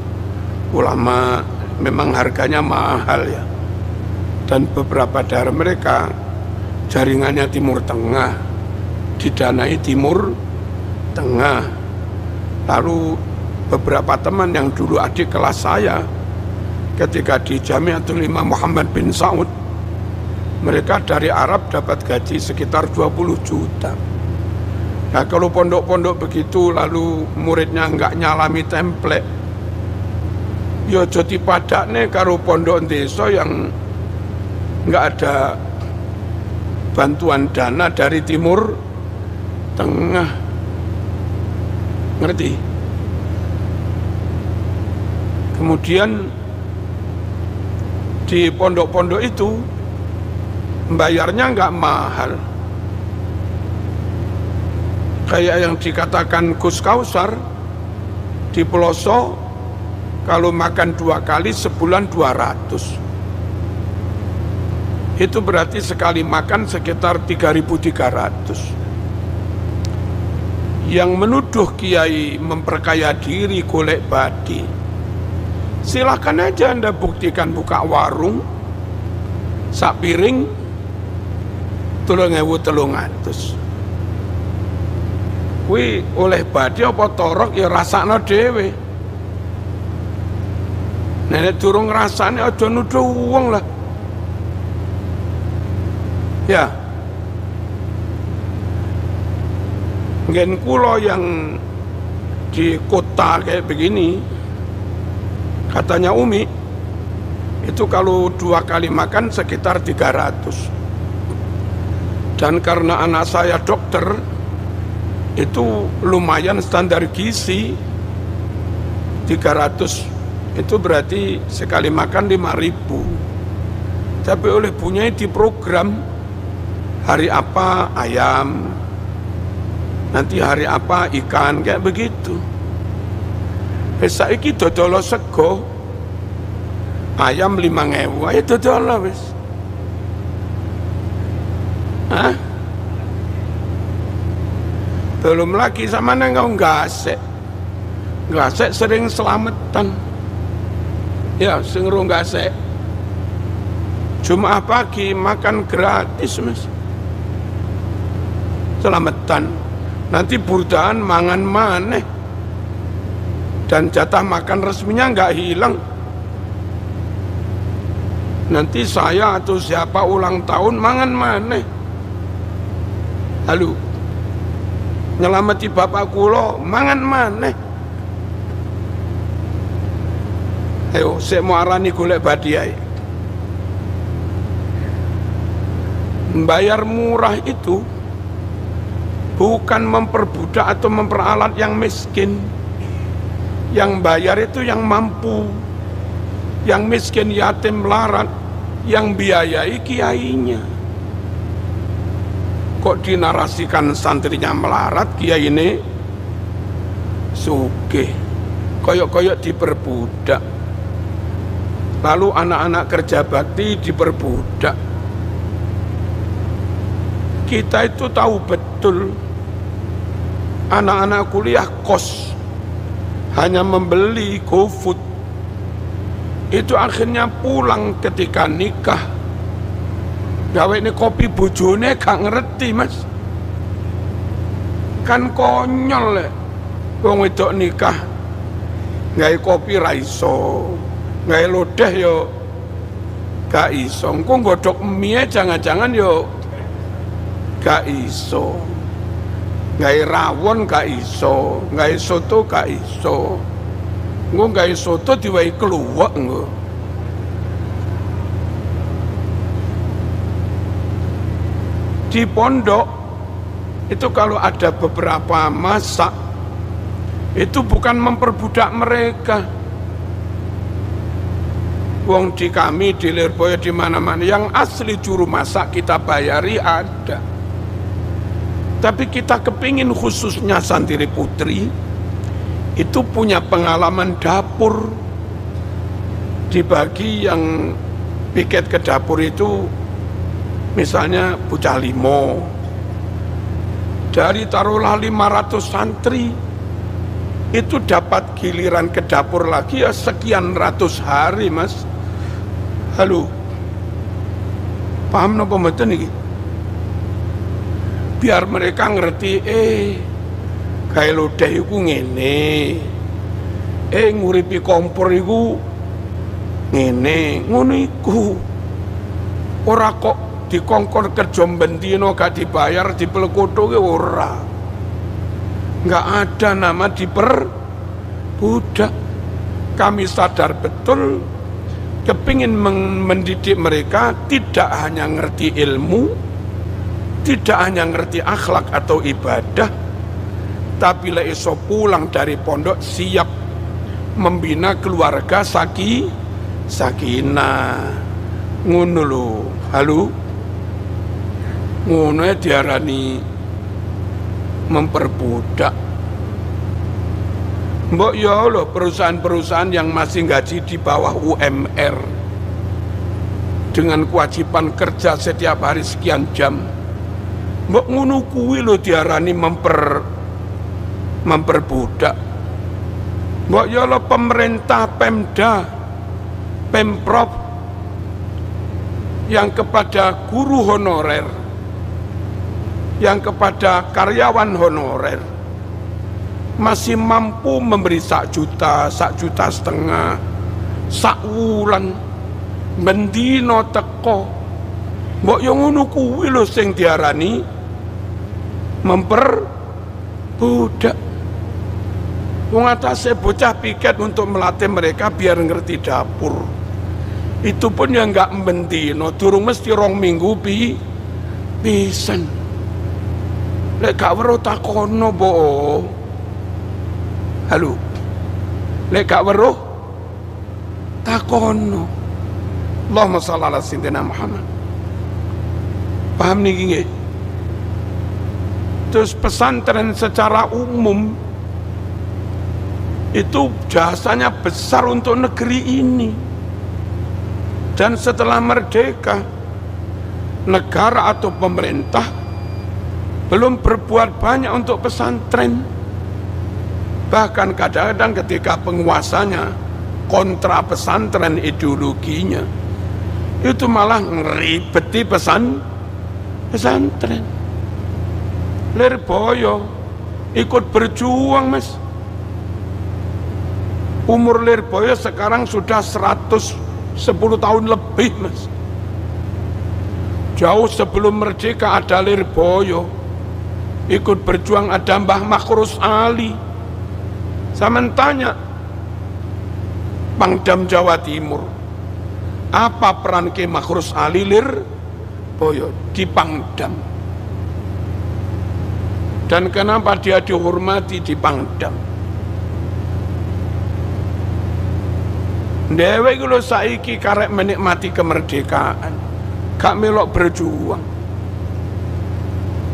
Ulama, memang harganya mahal ya. Dan beberapa daerah mereka jaringannya Timur Tengah, didanai Timur Tengah. Lalu beberapa teman yang dulu adik kelas saya ketika di Jamiatul Imam Muhammad bin Saud, mereka dari Arab dapat gaji sekitar 20 juta. Nah kalau pondok-pondok begitu lalu muridnya nggak nyalami template, ya jadi padaknya karo pondok desa yang nggak ada bantuan dana dari Timur Tengah. Ngerti? Kemudian di pondok-pondok itu bayarnya nggak mahal. Kayak yang dikatakan Gus Kausar di pelosok, kalau makan 2 kali sebulan 200. Itu berarti sekali makan sekitar 3.300. Yang menuduh kiai memperkaya diri golek badi, silakan aja Anda buktikan, buka warung sak piring 3.300. Kuwi oleh badi apa torok ya rasakno dhewe. Nek durung rasane aja nuduh wong lah. Ya, ngen kulo yang di kota kayak begini, katanya Umi, itu kalau 2 kali makan sekitar 300. Dan karena anak saya dokter, itu lumayan standar gizi 300. Itu berarti sekali makan 5.000. Tapi oleh punya di program, hari apa ayam, nanti hari apa ikan, kayak begitu. Saiki dodolo sego ayam 5.000, ayo dodolo wis. Hah? Belum lagi sama nengau gasek sering selamatan. Ya, sing gasek Jumat pagi makan gratis mas, selamatan. Nanti burdaan mangan maneh, dan jatah makan resminya nggak hilang. Nanti saya atau siapa ulang tahun mangan maneh. Halo, nyelamati bapak kula mangan maneh. Ayo, saya mau arani golek badiai. Bayar murah itu bukan memperbudak atau memperalat yang miskin. Yang bayar itu yang mampu. Yang miskin, yatim, melarat, yang biayai kiainya. Kok dinarasikan santrinya melarat, kiai ini sugih, koyok-koyok diperbudak. Lalu anak-anak kerja bakti diperbudak. Kita itu tahu betul anak-anak kuliah kos hanya membeli GoFood, itu akhirnya pulang ketika nikah gawe ini kopi bojone gak ngerti mas. Kan konyol le wong wedok nikah gawe kopi ra iso, gawe lodeh yo gak iso, engko nggodhok mie jangan-jangan yo gak iso, gawe rawon gak iso, gawe soto gak iso. Engko gawe soto diwai kluwek engko. Di pondok itu kalau ada beberapa masak itu bukan memperbudak mereka. Wong di kami di Lirboyo di mana-mana yang asli juru masak kita bayari ada. Tapi kita kepingin khususnya santri putri itu punya pengalaman dapur. Dibagi yang piket ke dapur itu misalnya bocah limo, dari taruhlah 500 santri itu dapat giliran ke dapur lagi ya sekian ratus hari mas. Halo, paham napa mboten iki? Biar mereka ngerti gawe lodeh iku ngene, nguripi kompor iku ngene, ngono iku. Ora kok dikongkon kerja bendino gak dibayar dipelekoto ke ora. Nggak ada nama diperbudak. Kami sadar betul kepingin mendidik mereka tidak hanya ngerti ilmu, tidak hanya ngerti akhlak atau ibadah, tapi lek iso pulang dari pondok siap membina keluarga sakinah. Ngono lho. Halo, ngono diarani memperbudak. Mbok ya loh, perusahaan-perusahaan yang masih gaji di bawah UMR dengan kewajiban kerja setiap hari sekian jam, mbok ngono kuwi lho diarani memperbudak. Mbok ya loh, pemerintah, Pemda, Pemprov yang kepada guru honorer, yang kepada karyawan honorer masih mampu memberi 1 juta, 1,5 juta, sak wulan bendino teko. Mbok yo ngono kuwi lho sing diarani memperbudak. Wong atase bocah piket untuk melatih mereka biar ngerti dapur. Itu pun yang enggak bendino, durung mesti 2 minggu pisan. Lek gak weruh takono bo. Halo, lek gak weruh takono. Allahumma shalli ala sayyidina Muhammad. Paham niki nggih? Terus pesantren secara umum itu jasanya besar untuk negeri ini. Dan setelah merdeka, negara atau pemerintah belum berbuat banyak untuk pesantren. Bahkan kadang-kadang ketika penguasanya kontra pesantren ideologinya, itu malah ngeribeti pesantren. Lirboyo ikut berjuang mas. Umur Lirboyo sekarang sudah 100 10 tahun lebih, Mas. Jauh sebelum merdeka ada Lirboyo, ikut berjuang ada Mbah Makrus Ali. Saya tanya Pangdam Jawa Timur, apa peran Ki Makrus Ali Lirboyo di Pangdam, dan kenapa dia dihormati di Pangdam? Dewek lho saiki karek menikmati kemerdekaan, gak melok berjuang.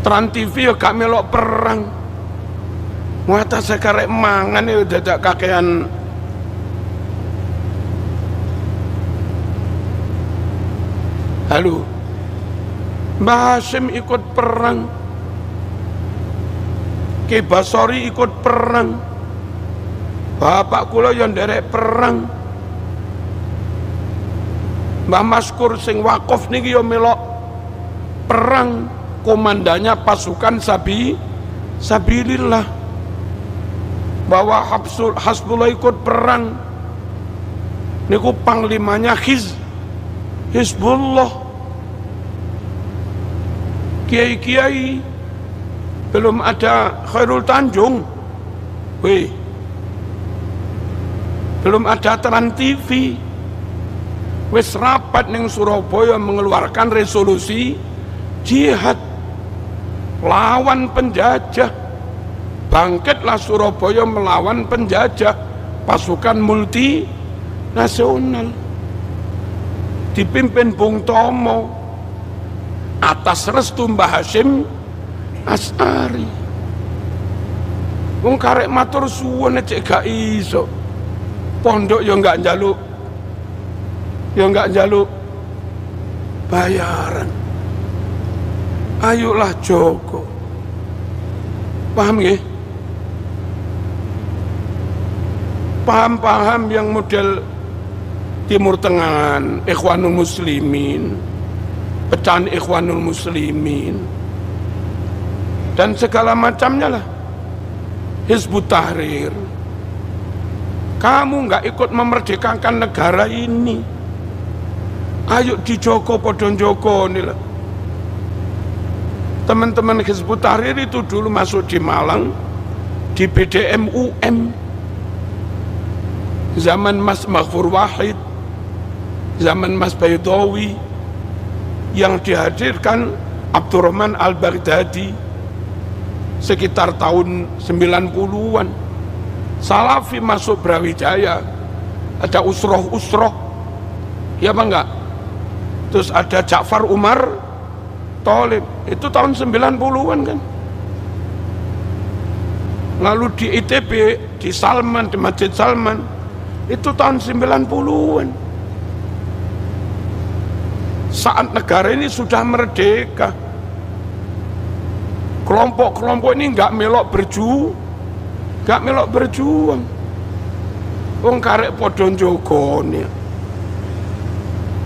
Trans TV ya gak melok perang. Wata sekarek mangan ya dadak kakean. Halo, Mbah Hasyim ikut perang, Ki Basori ikut perang, bapak kula yang derek perang, Mbah Maskur sing wakaf niki yo melok perang, komandannya pasukan Sabilillah. Bahwa Hasbullah ikut perang niku panglimanya Hizbullah. Kiai-kiai belum ada Khairul Tanjung, belum ada Trans TV, wis rapat ning Surabaya mengeluarkan resolusi jihad lawan penjajah. Bangkitlah Surabaya melawan penjajah, pasukan multinasional dipimpin Bung Tomo atas restu Mbah Hasyim Asy'ari. Wong karek matur suwun cek gak iso, pondok yo enggak njaluk bayaran. Ayolah Joko, paham nggih? Paham-paham yang model Timur Tengah, Ikhwanul Muslimin, pecahan Ikhwanul Muslimin, dan segala macamnya lah, Hizbut Tahrir. Kamu nggak ikut memerdekakan negara ini, ayo dijoko podon joko nih lah. Teman-teman Hizbut Tahrir itu dulu masuk di Malang, di BDM UM, zaman Mas Maghfur Wahid, zaman Mas Baydawi, yang dihadirkan Abdurrahman Al-Baghdadi sekitar tahun 90-an. Salafi masuk Brawijaya, ada usroh-usroh, ya apa enggak? Terus ada Ja'far Umar Tholib, itu tahun 90-an kan. Lalu di ITB, di Salman, di Masjid Salman, itu tahun 90-an. Saat negara ini sudah merdeka, kelompok-kelompok ini nggak melok berjuang. Wong karek podon jogone.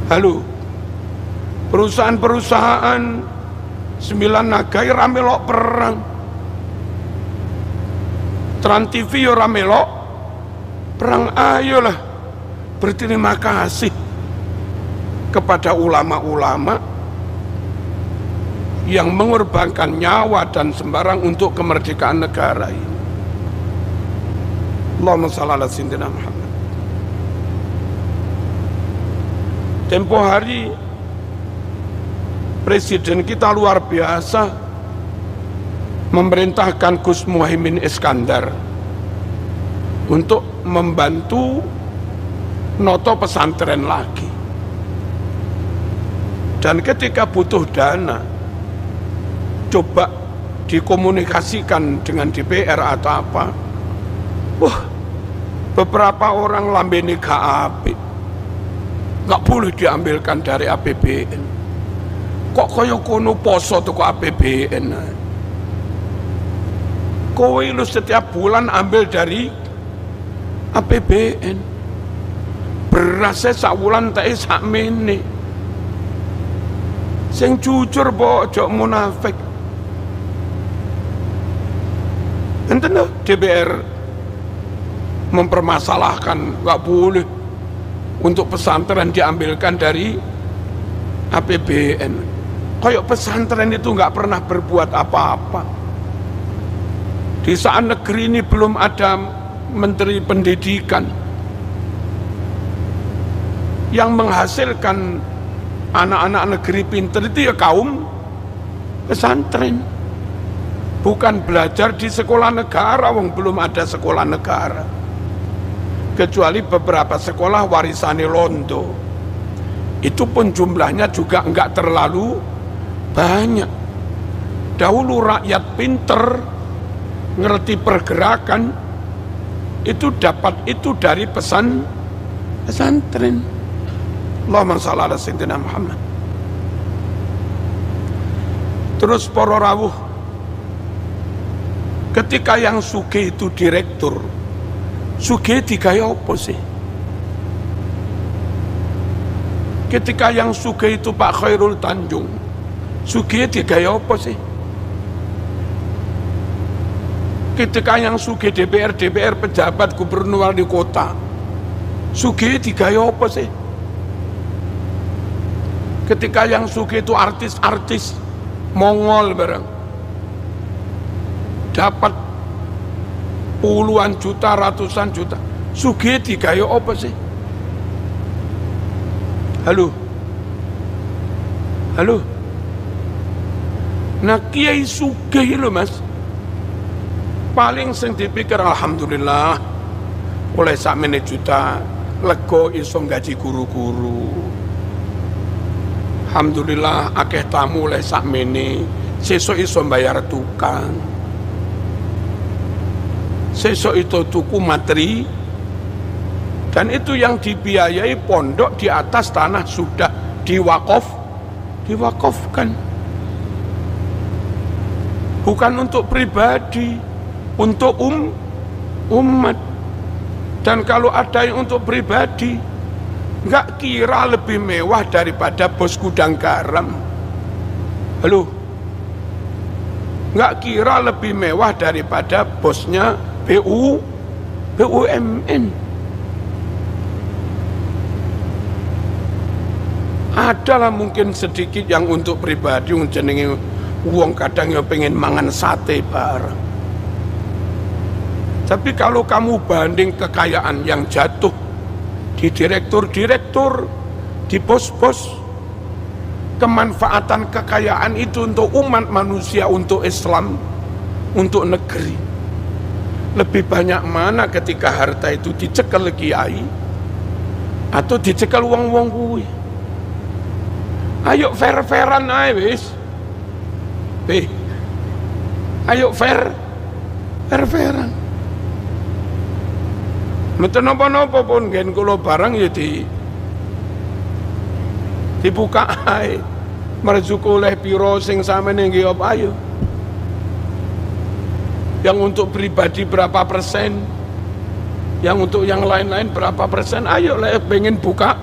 Halo, perusahaan-perusahaan 9 nagai ramelok perang, Trans TV yo ramelok perang. Ayolah berterima kasih kepada ulama-ulama yang mengorbankan nyawa dan sembarang untuk kemerdekaan negara ini. Allahumma shalli ala sayyidina Muhammad. Tempo hari Presiden kita luar biasa memerintahkan Gus Muhaimin Iskandar untuk membantu noto pesantren lagi. Dan ketika butuh dana, coba dikomunikasikan dengan DPR atau apa, beberapa orang lambene gak apik, gak boleh diambilkan dari APBN. Kok kaya kono poso tuh kok APBN? Kowe lu setiap bulan ambil dari APBN, berasnya sak wulan tak sakmene. Sing jujur ojo munafik. Enten DPR mempermasalahkan, nggak boleh. untuk pesantren diambilkan dari APBN. Kayak pesantren itu nggak pernah berbuat apa-apa. Di saat negeri ini belum ada menteri pendidikan yang menghasilkan anak-anak negeri pinter itu ya kaum pesantren. Bukan belajar di sekolah negara, wong belum ada sekolah negara. Kecuali beberapa sekolah warisane Londo. Itu pun jumlahnya juga enggak terlalu banyak. Dahulu rakyat pinter, ngerti pergerakan, itu dapat itu dari pesantren. Allahumma shalli ala sayyidina Muhammad. Terus para rawuh, ketika yang sugih itu direktur, sugih digawe apa sih? Ketika yang sugih itu Pak Khairul Tanjung, sugih digawe apa sih? Ketika yang sugih DPR pejabat gubernur wali kota, sugih digawe apa sih? Ketika yang sugih itu artis-artis Mongol bareng, dapat puluhan juta, ratusan juta, sugih digawe apa sih? Halo? Nah kiai sugih lho mas, paling sing dipikir alhamdulillah oleh sakmene juta lego iso gaji guru-guru, alhamdulillah akeh tamu oleh sakmene sesuk iso bayar tukang, sesuk itu tuku materi, dan itu yang dibiayai pondok di atas tanah sudah diwakafkan, bukan untuk pribadi, untuk umat. Dan kalau ada yang untuk pribadi, nggak kira lebih mewah daripada bos gudang garam. Halo, nggak kira lebih mewah daripada bosnya BUMN. Adalah mungkin sedikit yang untuk pribadi, jenenge wong kadang ya pengen mangan sate bareng. Tapi kalau kamu banding kekayaan yang jatuh di direktur, di bos-bos, kemanfaatan kekayaan itu untuk umat manusia, untuk Islam, untuk negeri, lebih banyak mana ketika harta itu dicekel kiai atau dicekel wong-wong kuwi? Ayo fair-fairan ae wis. Ayo fair-fairan. Mboten napa-napa pun gen kula barang ya dibuka ae. Merjuk oleh piro sing sampeyan nggih apa ayo. Yang untuk pribadi berapa persen, yang untuk yang lain-lain berapa persen, ayo lah pengen buka.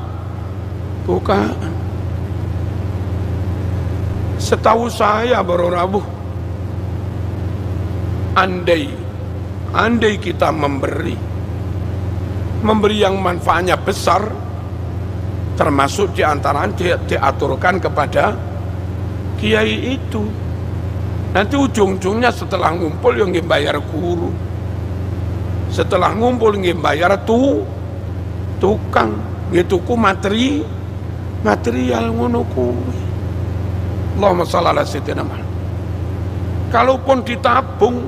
Setahu saya baru Rabu, andai kita memberi yang manfaatnya besar, termasuk diantaranya diaturkan kepada kiai itu, nanti ujung-ujungnya setelah ngumpul yang bayar guru, setelah ngumpul yang bayar tukang, tuku material ngono kuwi. Allahumma shalli ala sayyidina Muhammad. Kalaupun ditabung,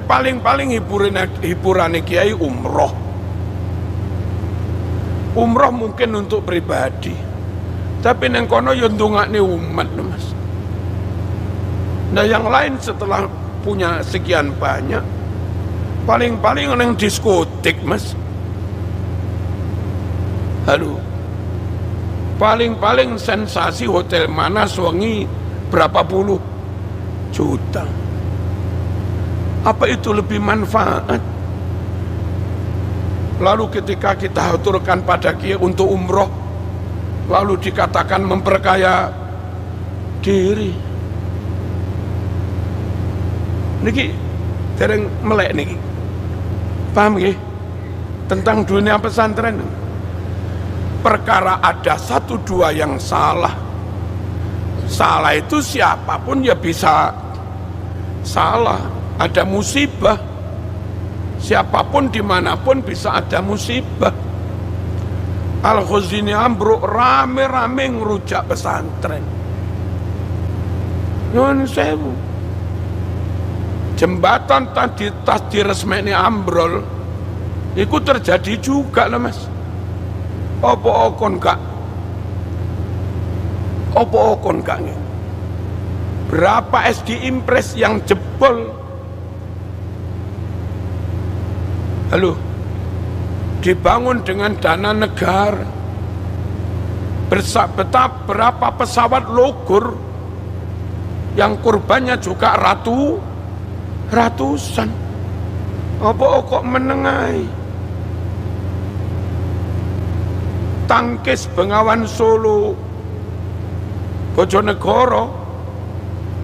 paling hiburan kiai umroh mungkin untuk pribadi, tapi neng kono yo ndongakne umat mas. Nah yang lain setelah punya sekian banyak, paling neng diskotik mas. Halo, paling sensasi hotel mana suangi berapa puluh juta. Apa itu lebih manfaat? Lalu ketika kita aturkan pada kiai untuk umroh, lalu dikatakan memperkaya diri. Niki dereng melek, niki paham nggih tentang dunia pesantren. perkara ada satu dua yang salah. Salah itu siapapun ya bisa salah. Ada musibah, siapapun dimanapun bisa ada musibah. Al-Khazini ambruk rame-rame ngerujak pesantren. Nyuwun sewu, jembatan tadi tas diresmeni ambrol, itu terjadi juga lah mas. Apa okon kak? Apa okon kak? Berapa SD Impres yang jebol? Halo, dibangun dengan dana negara. Berapa pesawat Logur yang kurbannya juga ratusan. Apa kok menengai? Tangkis Bengawan Solo Bojonegoro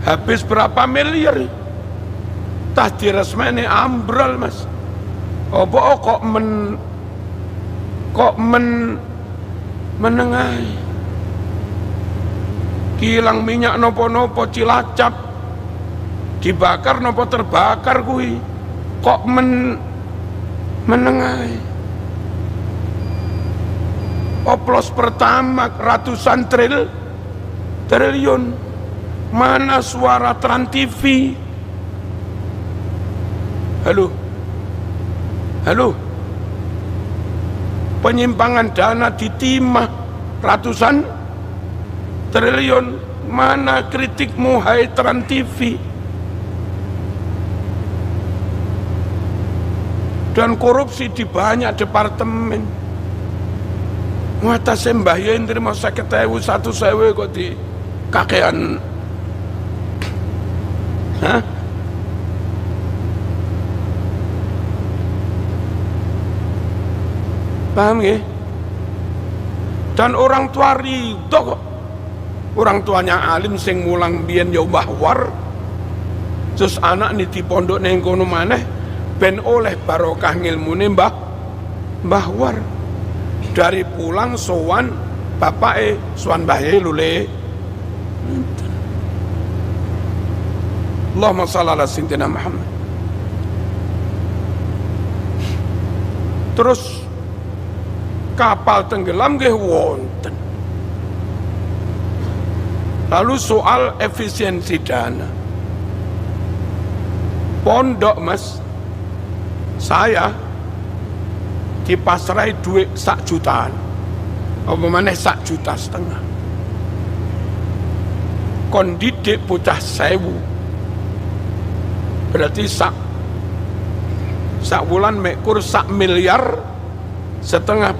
habis berapa miliar? Tas diresmeni ambrol mas. Apa kok menengai? Kilang minyak nopo-nopo Cilacap dibakar nopo terbakar kui. Kok menengai? Oplos pertama ratusan triliun. Mana suara Trans TV? Halo, penyimpangan dana di timah ratusan triliun. Mana kritikmu hai Trans TV? Dan korupsi di banyak departemen. Wata sembahya terima 50.000 1.000 kok di kakean. Hah? Paham ya? Dan orang tua ridho kok. Orang tuanya alim sing mulang biyen ya Mbah War. Terus anak nih di pondok ning kono maneh ben oleh barokah ngilmune Mbah War. Dari pulang sowan bapake sowan mbahe lule. Allahumma shalli ala sayyidina Muhammad. Terus kapal tenggelam nggih wonten. Lalu soal efisiensi dana. Pondok mas, saya dipasrai duit 1 jutaan. Apa maneh 1,5 juta. Kon didik bocah 1.000. Berarti sak bulan mekur 1,5 miliar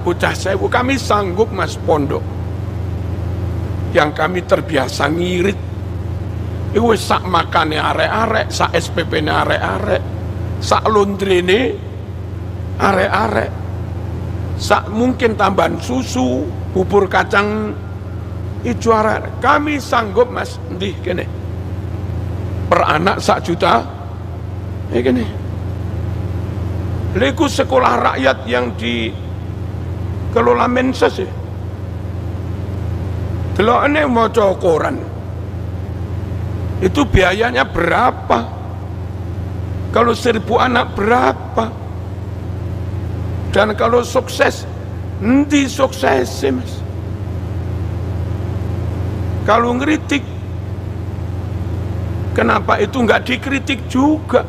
bocah 1.000. Kami sanggup mas pondok yang kami terbiasa ngirit itu sak makane arek-arek, sak SPP ne arek-arek, sak laundry arek-arek, sak mungkin tambahan susu, bubur kacang ijo arek. Kami sanggup mas ndih kene per anak 1 juta kene. Liku sekolah rakyat yang dikelola Menses ya. Delokane maca koran. Itu biayanya berapa? Kalau 1.000 anak berapa? Dan kalau sukses, nanti sukses mas. Kalau ngeritik, kenapa itu nggak dikritik juga?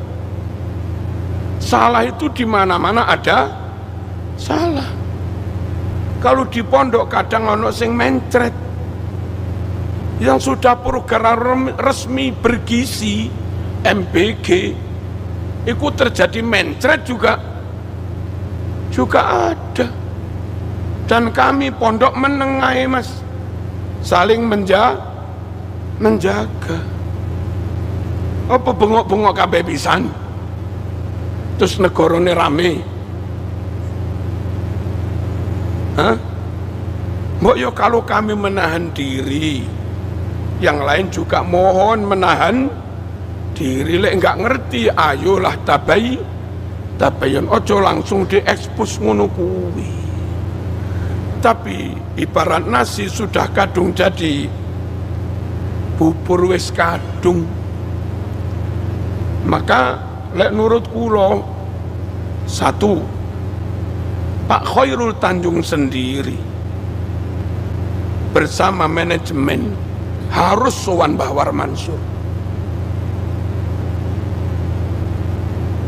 Salah itu di mana-mana ada salah. Kalau di pondok kadang ono sing mencret. Yang sudah program resmi bergizi MBG itu terjadi mencret juga ada. Dan kami pondok menengahi mas, saling menjaga. Apa bengok-bengok kabeh pisan terus negarane rame. Hah? Mbok yo kalau kami menahan diri, yang lain juga mohon menahan diri. Lek nggak ngerti ayolah tabayun, ojo langsung diekspos ngono kuwi. Tapi ibarat nasi sudah kadung jadi, bubur wis kadung. Maka lek nurut kula, satu, Pak Khairul Tanjung sendiri bersama manajemen harus sowan Mbah War Mansur.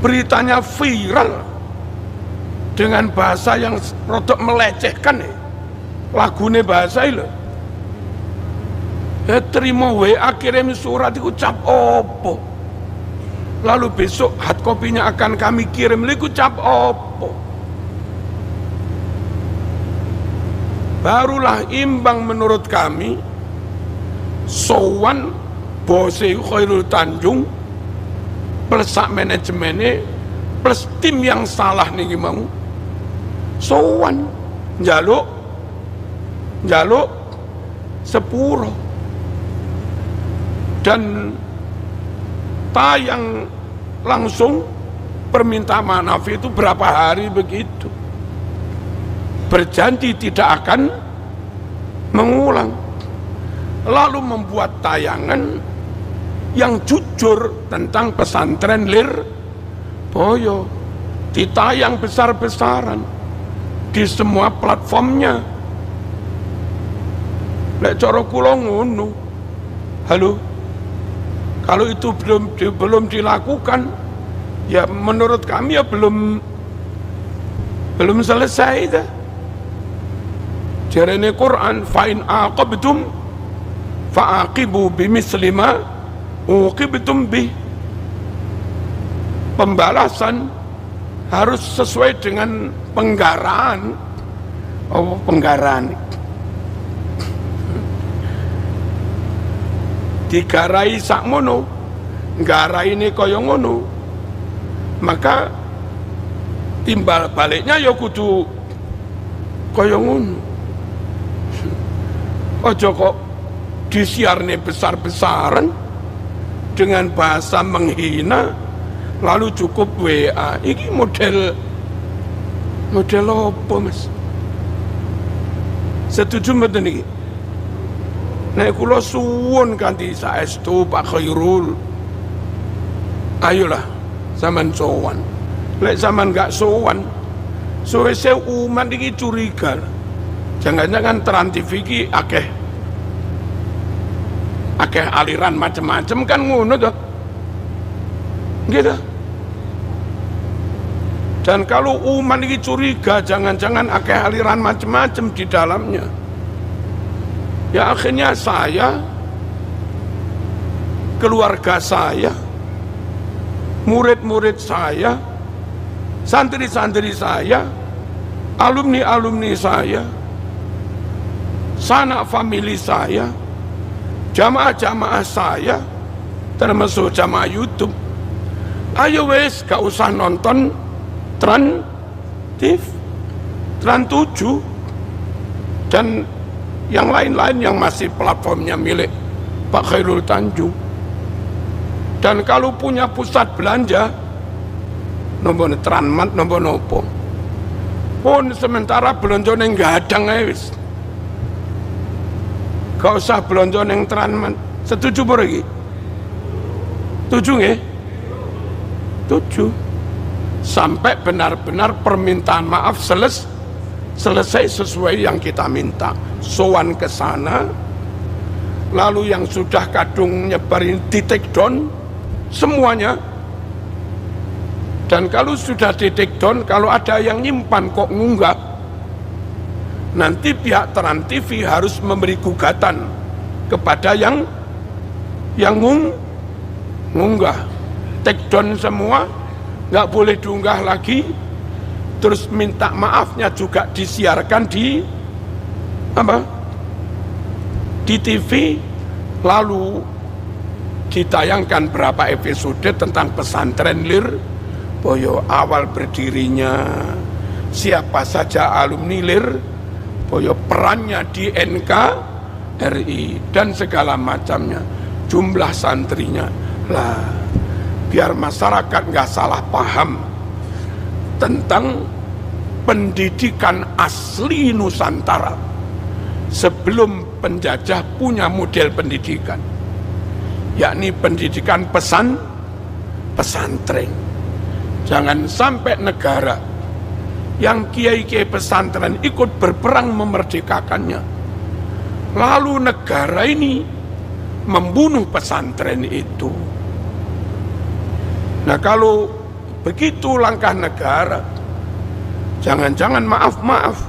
Beritanya viral dengan bahasa yang rodok melecehkan, lagune bahasa itu. Terima WA, kirim surat itu cap opo. Lalu besok hard copy-nya akan kami kirim, itu cap opo. Barulah imbang menurut kami sowan bose Khairul Tanjung plus sak manajemennya plus tim yang salah nih mau sowan njaluk sepuro dan tayang langsung permintaan maaf itu berapa hari begitu, berjanji tidak akan mengulang, lalu membuat tayangan yang jujur tentang pesantren Lirboyo, ditayang besar-besaran di semua platformnya. Lek cara kula ngono. Halo, kalau itu belum dilakukan, ya menurut kami ya belum selesai dah. Jarene Quran, fa in aqabtum fa'aqibu bimisli ma uqibtum bih. Pembalasan harus sesuai dengan penggaraan. Oh, penggaraan. Digarai sakmono, nggarai ini kaya ngono. Maka timbal baliknya ya kudu kaya ngono. Ojo kok disiarne besar-besaran dengan bahasa menghina, lalu cukup WA. Ini model apa, Mas? Setuju mboten iki? Nek kula suwun kanthi saestu Pak Khairul, ayolah sampean sowan. Lek sampean gak sowan, suwe-suwe umat iki curiga. Jangan-jangan Trans TV iki akeh aliran macam-macam kan ngono toh. Gitu. Dan kalau umat ini curiga jangan-jangan akeh aliran macam-macam di dalamnya, ya akhirnya saya, keluarga saya, murid-murid saya, santri-santri saya, alumni-alumni saya, sanak famili saya, jamaah-jamaah saya, termasuk jamaah YouTube, ayo wes gak usah nonton Trans TV, Trans 7 dan yang lain-lain yang masih platformnya milik Pak Khairul Tanjung. Dan kalau punya pusat belanja nombor Transmart, nombor nopo pun sementara belanja neng gadang wis, gak usah belanja neng Transmart. Setuju lagi? Setuju nggih? Setuju. Sampai benar-benar permintaan maaf selesai sesuai yang kita minta. Sowan ke sana, lalu yang sudah kadung nyebarin di take down semuanya. Dan kalau sudah di take down, kalau ada yang nyimpan kok ngunggah, nanti pihak Trans TV harus memberi gugatan kepada yang ngunggah. Take down semua, nggak boleh diunggah lagi, terus minta maafnya juga disiarkan di TV, lalu ditayangkan berapa episode tentang pesantren Lirboyo, awal berdirinya, siapa saja alumni Lirboyo, perannya di NKRI dan segala macamnya, jumlah santrinya lah, biar masyarakat nggak salah paham tentang pendidikan asli Nusantara sebelum penjajah punya model pendidikan, yakni pendidikan pesantren. Jangan sampai negara yang kiai-kiai pesantren ikut berperang memerdekakannya, lalu negara ini membunuh pesantren itu. Nah, kalau begitu langkah negara, jangan-jangan maaf,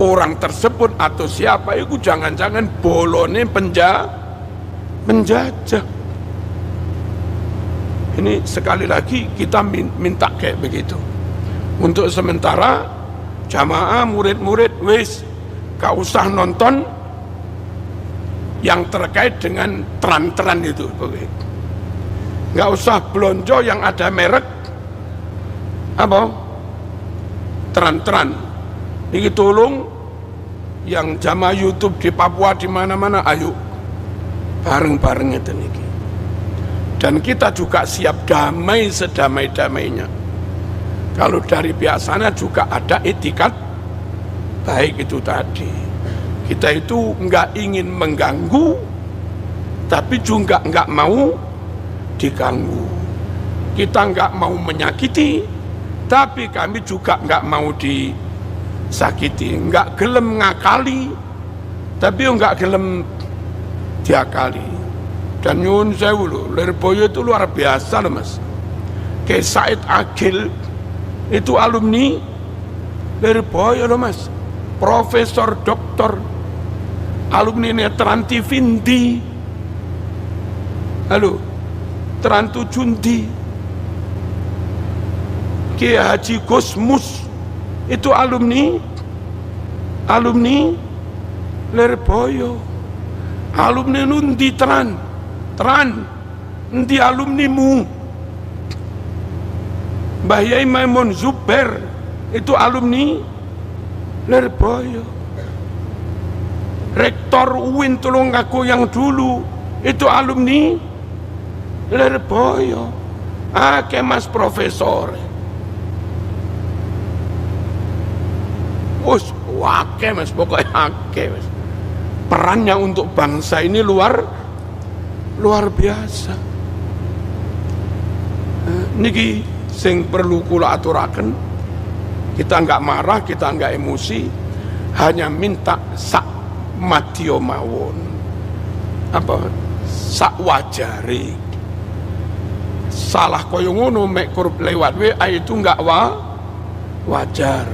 orang tersebut atau siapa itu jangan-jangan bolone penjajah. Ini sekali lagi kita minta kayak begitu. Untuk sementara jamaah murid-murid wis gak usah nonton yang terkait dengan tran-tran itu, gak usah belonjo yang ada merek apa tran-tran. Ini tolong yang jamaah YouTube di Papua di mana-mana, ayo bareng-bareng itu niki. Dan kita juga siap damai sedamai-damainya. Kalau dari biasanya juga ada etikat baik itu tadi. Kita itu nggak ingin mengganggu, tapi juga nggak mau diganggu. Kita nggak mau menyakiti, tapi kami juga nggak mau disakiti. Nggak gelem ngakali, tapi nggak gelem diakali. Dan nyun sewu loh, Lirboyo itu luar biasa loh mas. Kayak Said Agil itu alumni Lirboyo loh mas, profesor doktor, alumni Netranti Vindi, halo Terantu Jundi. Kiai Haji Gusmus itu alumni Lirboyo. Alumni nundi Tran endi alumnimu? Mbah Yai Maimun Zubair itu alumni Lirboyo. Rektor UIN Tulungagung yang dulu itu alumni Lirboyo. Akeh mas profesor. Akeh mas, pokoknya akeh mas. Perannya untuk bangsa ini luar biasa. Niki sing perlu kula aturaken, kita nggak marah, kita nggak emosi, hanya minta sak madya mawon, apa sak wajare. Salah koyo ngono mek kurup lewat WA itu nggak wajar.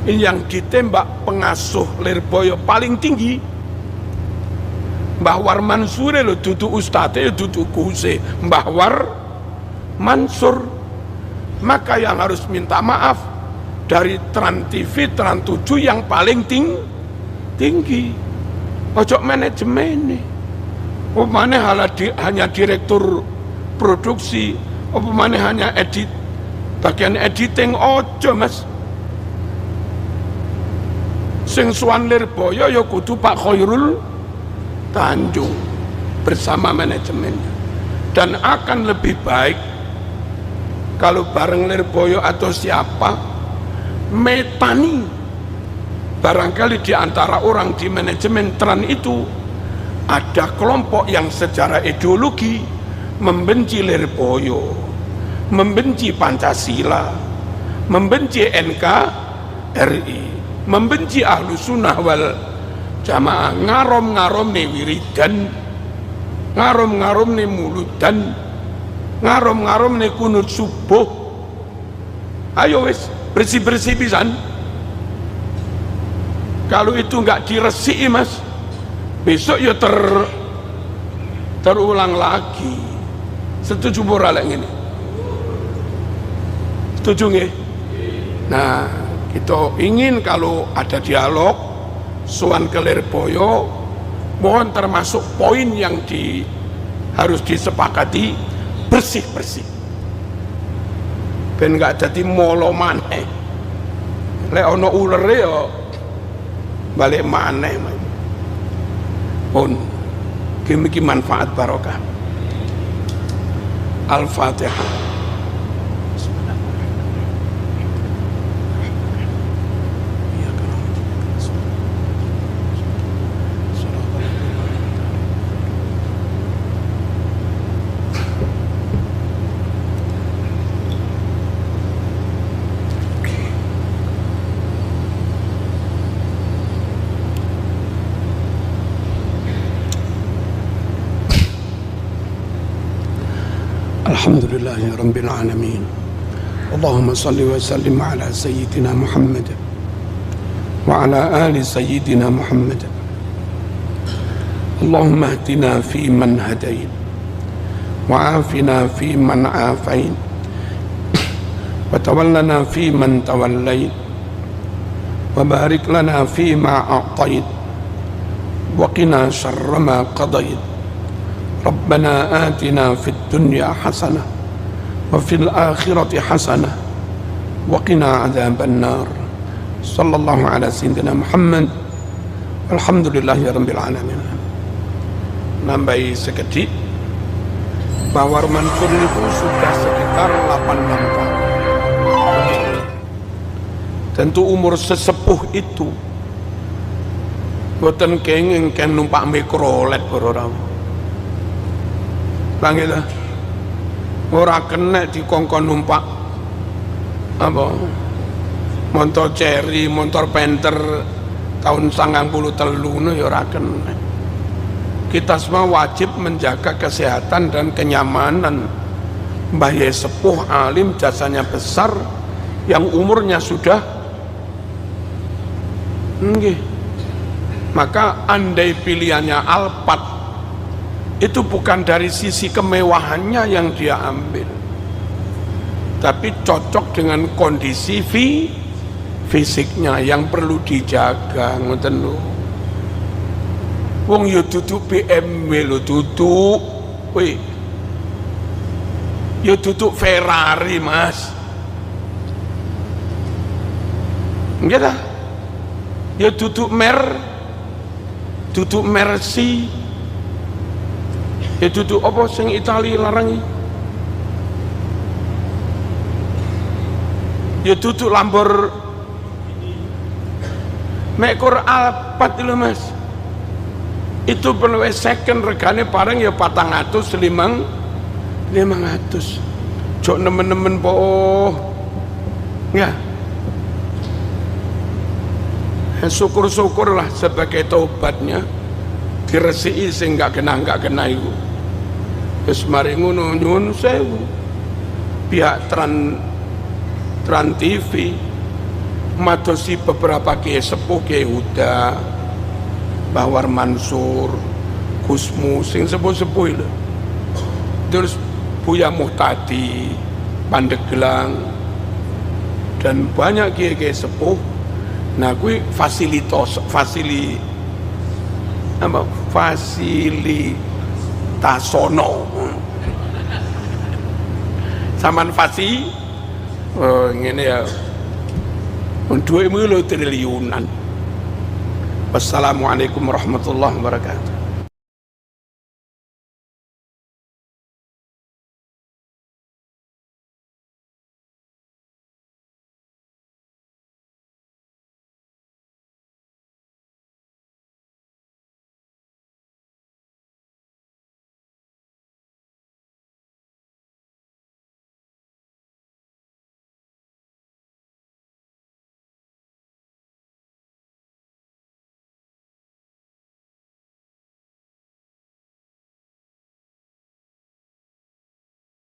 Ini yang ditembak pengasuh Lirboyo paling tinggi, Mbah War Mansur lho, dudu ustadz, dudu kuse Mbah War Mansur. Maka yang harus minta maaf dari Trans TV, Trans 7 yang paling tinggi. Ojo manajemen nih. Mana hanya direktur produksi, mana hanya bagian editing, ojo mas. Sing suwan Lirboyo ya kudu Pak Khairul Tanjung bersama manajemennya. Dan akan lebih baik kalau bareng Lirboyo atau siapa metani barangkali di antara orang di manajemen Tran itu ada kelompok yang secara ideologi membenci Lirboyo, membenci Pancasila, membenci NKRI, membenci Ahlus Sunnah wal Jamaah, ngarom-ngarom nih wiridan, ngarom-ngarom nih muludan, ngarom-ngarom nih kunut subuh. Ayo wes bersih-bersih pisan. Kalau itu nggak diresiki mas, besok ya terulang lagi. Setuju ora lek ngene? Setuju nggih? Nah, kita ingin kalau ada dialog soan ke Lirboyo, mohon termasuk poin yang harus disepakati bersih-bersih. Ben nggak jadi molo maneh. Lek ono ulere ya balik maneh. Pun iki manfaat barokah. Al-Fatihah. Alhamdulillahi Rabbil Alamin. Allahumma salli wa sallim ala Sayyidina Muhammad wa ala ali Sayyidina Muhammad. Allahumma hdina fi man hadain wa afina fi man afain wa tawallana fi man tawallain wa barik lana fi ma a'tait wa qina syarra ma qadait. Rabbana atina fid dunya hasanah wa fil akhirati hasanah wa qina adzaban nar. Sallallahu ala sayyidina Muhammad. Alhamdulillahi rabbil alamin. Nambahi sekedik, Bawar Mansur itu sudah sekitar 86 tahun. Tentu umur sesepuh itu boten kenging kan numpak mikrolet ora. Bangita ora kena dikongkon numpak apa motor Cherry, motor Panther tahun 93 ya ora kena. Kita semua wajib menjaga kesehatan dan kenyamanan Mbah Yai sepuh alim, jasanya besar, yang umurnya sudah maka andai pilihannya Alphard, itu bukan dari sisi kemewahannya yang dia ambil, tapi cocok dengan kondisi fisiknya yang perlu dijaga. Ngoten lho. Wong ya duduk BMW lho, duduk ya duduk Ferrari, Mas. Nggih ta? Ya duduk duduk Mercy. Ya duduk apa sing Itali larang? Ya duduk Lamborghini. Mekor Alphard lho, Mas. Itu perlu second regane bareng ya 400 500. Jok nemen-nemen po. Ya. Syukur-syukurlah sebagai taubatnya diresiki sing gak kena iku. Wis mari ngono nyuwun sewu. Pihak Trans TV madosi beberapa kiai sepuh, Kiai Huda, Bawar Mansur, Gusmu sing sepuh-sepuh lho. Terus Buya Muhtadi, Pandeglang, dan banyak kiai-kiai sepuh. Nah, kuwi fasilitasono. Saman ngene ya. Duitmu lho triliunan. Wassalamualaikum warahmatullahi wabarakatuh.